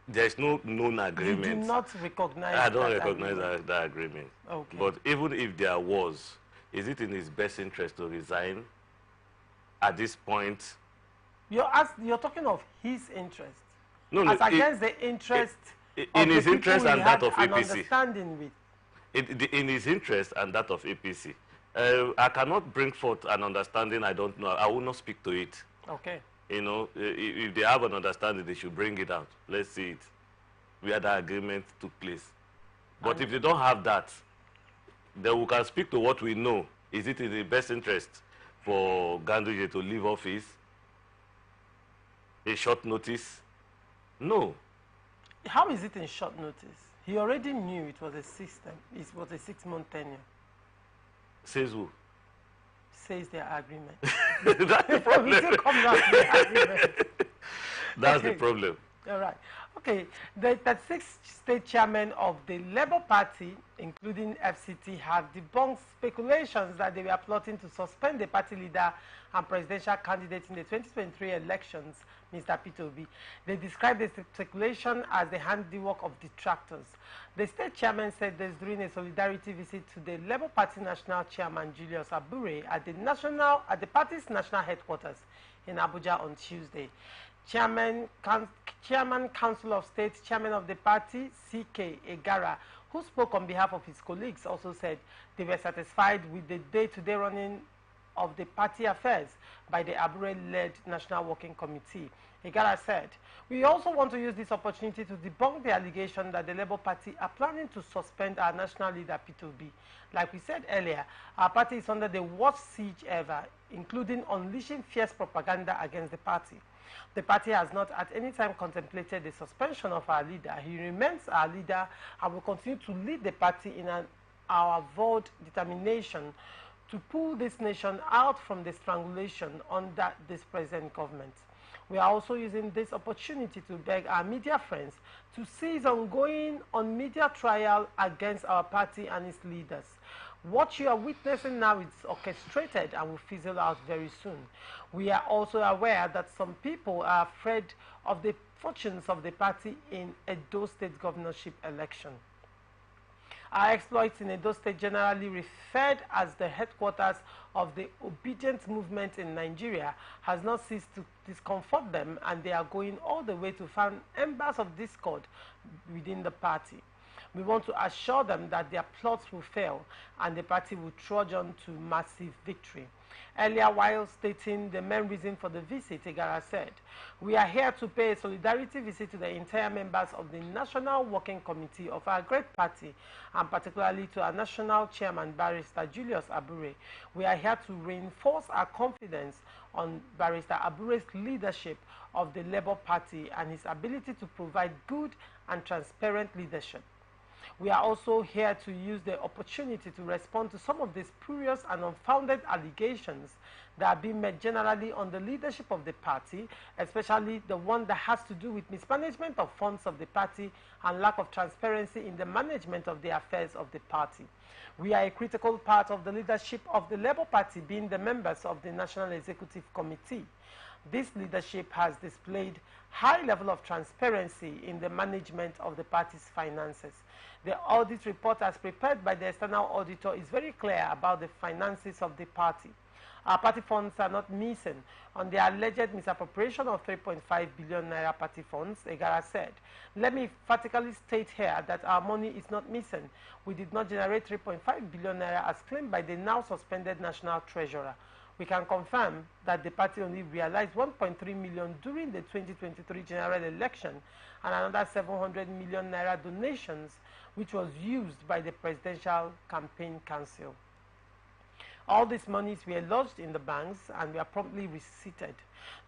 There's no known agreement. You do not recognize I don't recognize that agreement. Okay. But even if there was, is it in his best interest to resign at this point? You're talking of his interest. No, as against the interest in his interest and that of APC. Understanding with. In his interest and that of APC. I cannot bring forth an understanding I don't know. I will not speak to it. Okay. You know, if they have an understanding, they should bring it out. Let's see it. Where the agreement took place. But if they don't have that, then we can speak to what we know. Is it in the best interest for Ganduje to leave office? A short notice? No. How is it in short notice? He already knew it was a system. It was a 6-month tenure. Says who? Says their agreement. That's the problem. That's the problem. All right. Okay. The 36th state chairman of the Labour Party, including FCT, have debunked speculations that they were plotting to suspend the party leader and presidential candidate in the 2023 elections, Mr. Peter Obi. They described the speculation as the handiwork of detractors. The state chairman said this during a solidarity visit to the Labour Party national chairman Julius Abure at the party's national headquarters in Abuja on Tuesday. Chairman Council of State, chairman of the party, C.K. Egara, who spoke on behalf of his colleagues, also said they were satisfied with the day-to-day running of the party affairs by the Abure-led National Working Committee. Egara said, "We also want to use this opportunity to debunk the allegation that the Labour Party are planning to suspend our national leader, Peter Obi. Like we said earlier, our party is under the worst siege ever, including unleashing fierce propaganda against the party. The party has not at any time contemplated the suspension of our leader. He remains our leader and will continue to lead the party in our avowed determination to pull this nation out from the strangulation under this present government. We are also using this opportunity to beg our media friends to cease ongoing on-media trial against our party and its leaders. What you are witnessing now is orchestrated and will fizzle out very soon. We are also aware that some people are afraid of the fortunes of the party in Edo State governorship election. Our exploits in Edo State, generally referred as the headquarters of the obedient movement in Nigeria, has not ceased to discomfort them, and they are going all the way to fan embers of discord within the party. We want to assure them that their plots will fail and the party will trudge on to massive victory. Earlier, while stating the main reason for the visit, Egara said, "We are here to pay a solidarity visit to the entire members of the National Working Committee of our great party, and particularly to our national chairman, Barrister Julius Abure. We are here to reinforce our confidence on Barrister Abure's leadership of the Labour Party and his ability to provide good and transparent leadership. We are also here to use the opportunity to respond to some of the spurious and unfounded allegations that are being made generally on the leadership of the party, especially the one that has to do with mismanagement of funds of the party and lack of transparency in the management of the affairs of the party. We are a critical part of the leadership of the Labour Party, being the members of the National Executive Committee. This leadership has displayed high level of transparency in the management of the party's finances. The audit report as prepared by the external auditor is very clear about the finances of the party. Our party funds are not missing. On the alleged misappropriation of 3.5 billion naira party funds, Egara said, "Let me emphatically state here that our money is not missing. We did not generate 3.5 billion naira as claimed by the now suspended national treasurer. We can confirm that the party only realized 1.3 million during the 2023 general election and another 700 million naira donations, which was used by the Presidential Campaign Council. All these monies were lodged in the banks and were promptly receipted.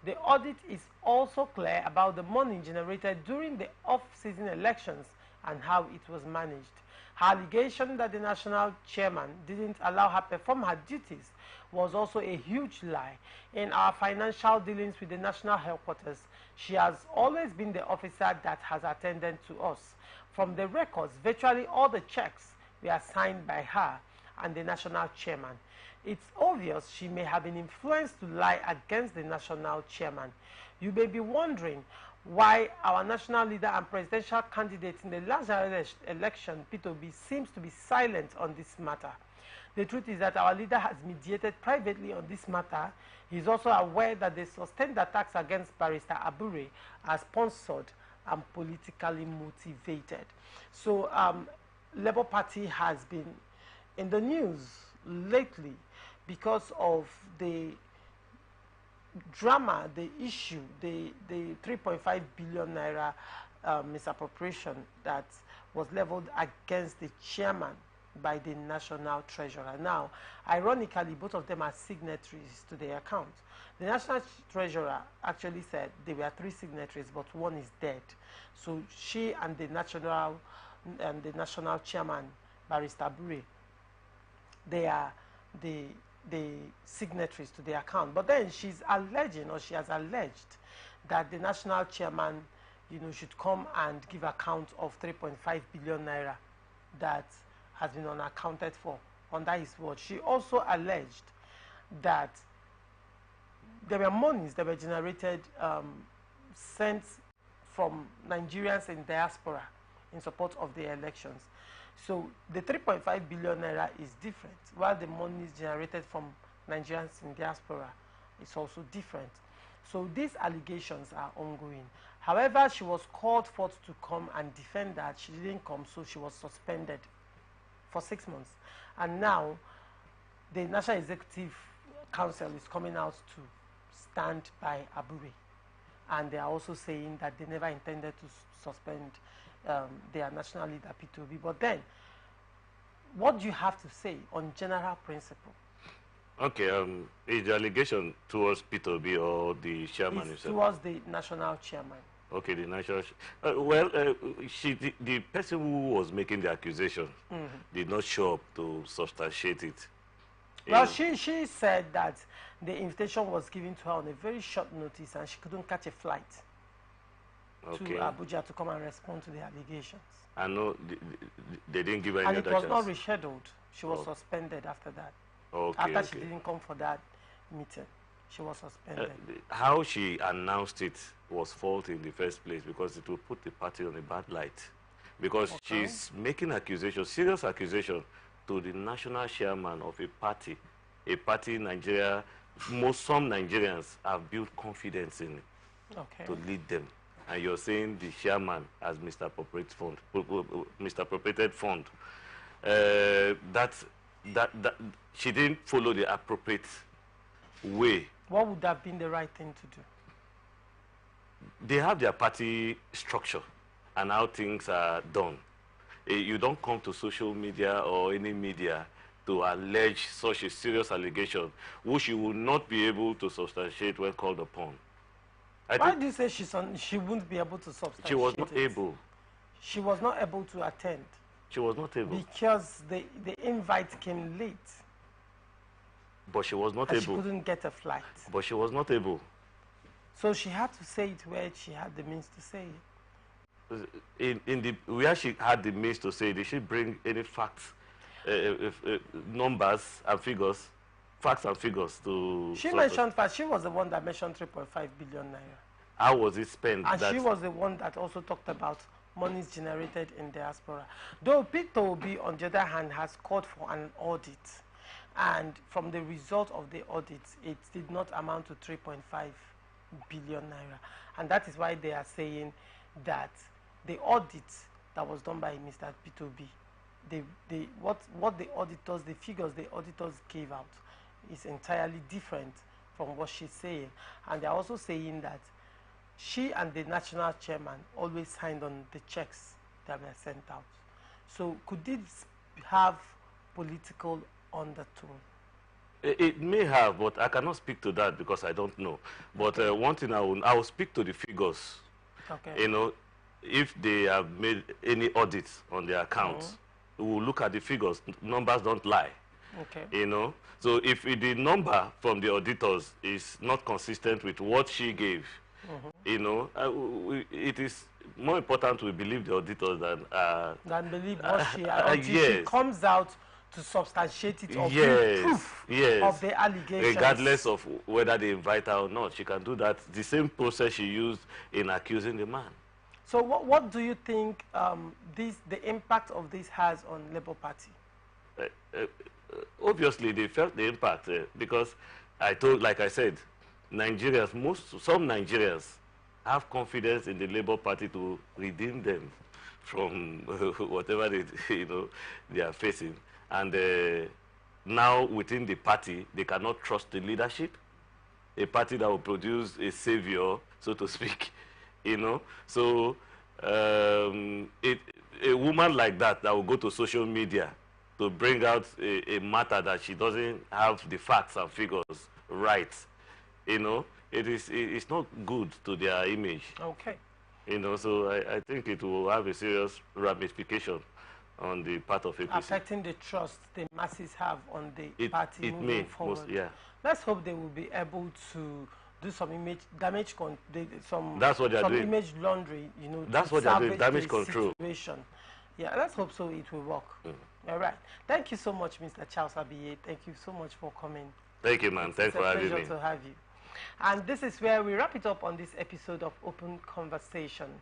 The audit is also clear about the money generated during the off-season elections and how it was managed. Her allegation that the national chairman didn't allow her perform her duties was also a huge lie. In our financial dealings with the national headquarters, she has always been the officer that has attended to us. From the records, virtually all the checks were signed by her and the national chairman. It's obvious she may have been influenced to lie against the national chairman. You may be wondering why our national leader and presidential candidate in the last general election, Peter Obi, seems to be silent on this matter. The truth is that our leader has mediated privately on this matter. He is also aware that the sustained attacks against Barrister Abure are sponsored and politically motivated." So Labour Party has been in the news lately because of the drama, the issue, the 3.5 billion naira misappropriation that was leveled against the chairman by the national treasurer. Now, ironically, both of them are signatories to the account. The national treasurer actually said there were 3 signatories, but one is dead. So she and the national chairman, Barrister Bure, they are the signatories to the account. But then she's alleging, or she has alleged, that the national chairman, should come and give account of 3.5 billion naira that has been unaccounted for under his watch. She also alleged that there were monies that were generated, sent from Nigerians in diaspora in support of the elections. So the 3.5 billion naira is different, while the money is generated from Nigerians in diaspora is also different. So these allegations are ongoing. However, she was called forth to come and defend that. She didn't come, so she was suspended for 6 months. And now the National Executive Council is coming out to stand by Abure. And they are also saying that they never intended to suspend their national leader, P2B. But then, what do you have to say on general principle? Okay, is the allegation towards P2B or the chairman himself? Towards the national chairman. Okay, the national. The person who was making the accusation did not show up to substantiate it. Well, she said that the invitation was given to her on a very short notice and she couldn't catch a flight to Abuja to come and respond to the allegations. I know they didn't give her any other chance. And it was not rescheduled. She was suspended after that. After she didn't come for that meeting, she was suspended. How she announced it was fault in the first place because it will put the party on a bad light. Because she's making accusations, serious accusations, to the national chairman of a party Nigeria, some Nigerians have built confidence in to lead them. And you're saying the chairman as Mr. Appropriated Fund. That she didn't follow the appropriate way. What would have been the right thing to do? They have their party structure and how things are done. You don't come to social media or any media to allege such a serious allegation, which you will not be able to substantiate when called upon. Why do you say she wouldn't be able to substantiate? She was not able. She was not able to attend. She was not able. Because the invite came late. But she was not able. She couldn't get a flight. But she was not able. So she had to say it where she had the means to say it. Where she had the means to say it, did she bring any facts, numbers and figures, facts and figures to... She mentioned facts. She was the one that mentioned 3.5 billion naira. How was it spent? And she was the one that also talked about monies generated in diaspora. Though P2B, on the other hand, has called for an audit. And from the result of the audit, it did not amount to 3.5 billion naira. And that is why they are saying that the audit that was done by Mr. P2B, what the auditors, the figures the auditors gave out is entirely different from what she's saying. And they're also saying that she and the national chairman always signed on the checks that were sent out. So could this have political undertone? It may have, but I cannot speak to that because I don't know. But one thing I will speak to the figures. Okay. You know, if they have made any audits on their accounts, we will look at the figures. Numbers don't lie. Okay. You know, so if the number from the auditors is not consistent with what she gave, you know, it is more important to believe the auditors than believe what she until she comes out to substantiate it or yes, proof of the allegations. Regardless of whether they invite her or not, she can do that. The same process she used in accusing the man. So what do you think the impact of this has on Labour Party? Obviously, they felt the impact because like I said, Nigerians, some Nigerians have confidence in the Labour Party to redeem them from whatever they are facing. And now within the party, they cannot trust the leadership, a party that will produce a savior, so to speak, you know. So a woman like that will go to social media to bring out a matter that she doesn't have the facts and figures right. You know, it's not good to their image. Okay. You know, so I think it will have a serious ramification on the part of APC. Affecting the trust the masses have on the party moving forward. Yeah. Let's hope they will be able to do some image damage, that's what they're doing. Image laundry, you know. That's what they're doing, damage control. Situation. Yeah, let's hope so it will work. All right. Thank you so much, Mr. Charles Abiye. Thank you so much for coming. Thank you, man. Thanks for having me. It's a pleasure to have you. And this is where we wrap it up on this episode of Open Conversation.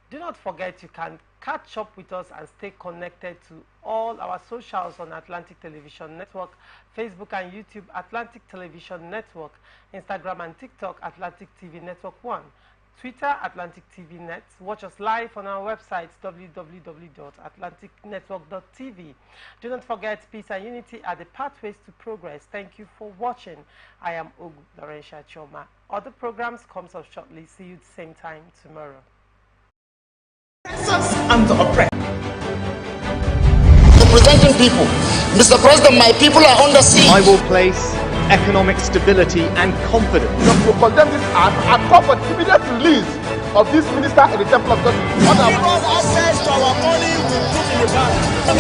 Do not forget you can catch up with us and stay connected to all our socials on Atlantic Television Network, Facebook and YouTube Atlantic Television Network, Instagram and TikTok Atlantic TV Network 1, Twitter Atlantic TV Net. Watch us live on our website www.atlanticnetwork.tv. Do not forget peace and unity are the pathways to progress. Thank you for watching. I am Ogu Laurentia Choma. Other programs comes up shortly. See you at the same time tomorrow. And the oppressed. Representing people. Mr. President, my people are under siege. I will place economic stability and confidence. To condemn this act and call for the immediate release of this minister in the Temple of Justice. Access to our money we put in the bank. The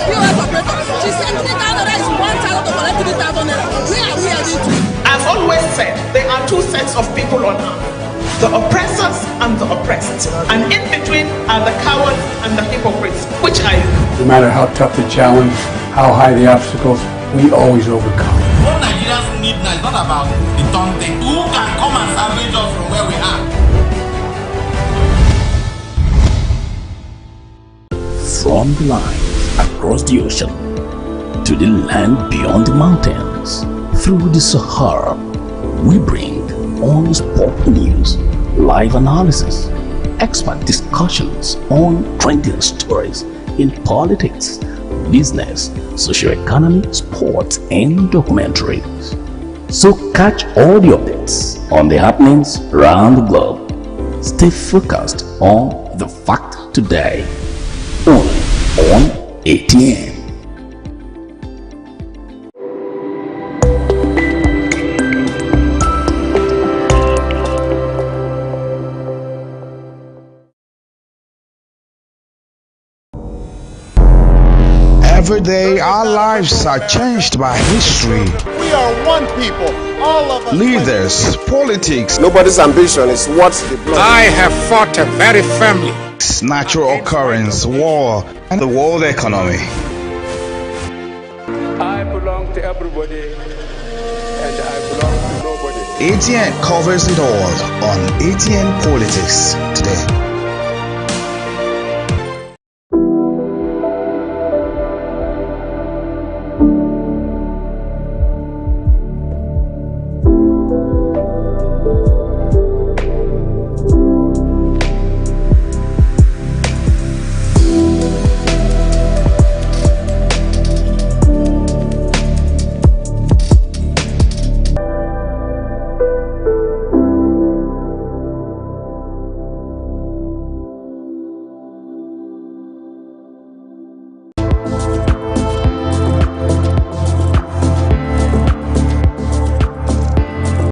POS operator, she said 3,000 naira is 1,000 to collect 3,000 naira. Where are we heading to? I've always said there are two sets of people on earth. The oppressors and the oppressed. And in between are the cowards and the hypocrites. Which are you? No matter how tough the challenge, how high the obstacles, we always overcome. What Nigerians need now is not about the taunting. Who can come and salvage us from where we are? From the line across the ocean to the land beyond the mountains, through the Sahara, we bring on-spot news, live analysis, expert discussions on trending stories in politics, business, socio-economy, sports, and documentaries. So catch all the updates on the happenings around the globe. Stay focused on the fact today, only on ATN. Every day, our lives are changed by history. We are one people, all of us. Leaders, politics. Nobody's ambition is what the blood. I have fought very firmly. Natural occurrence, war, and the world economy. I belong to everybody, and I belong to nobody. ATN covers it all on ATN Politics today.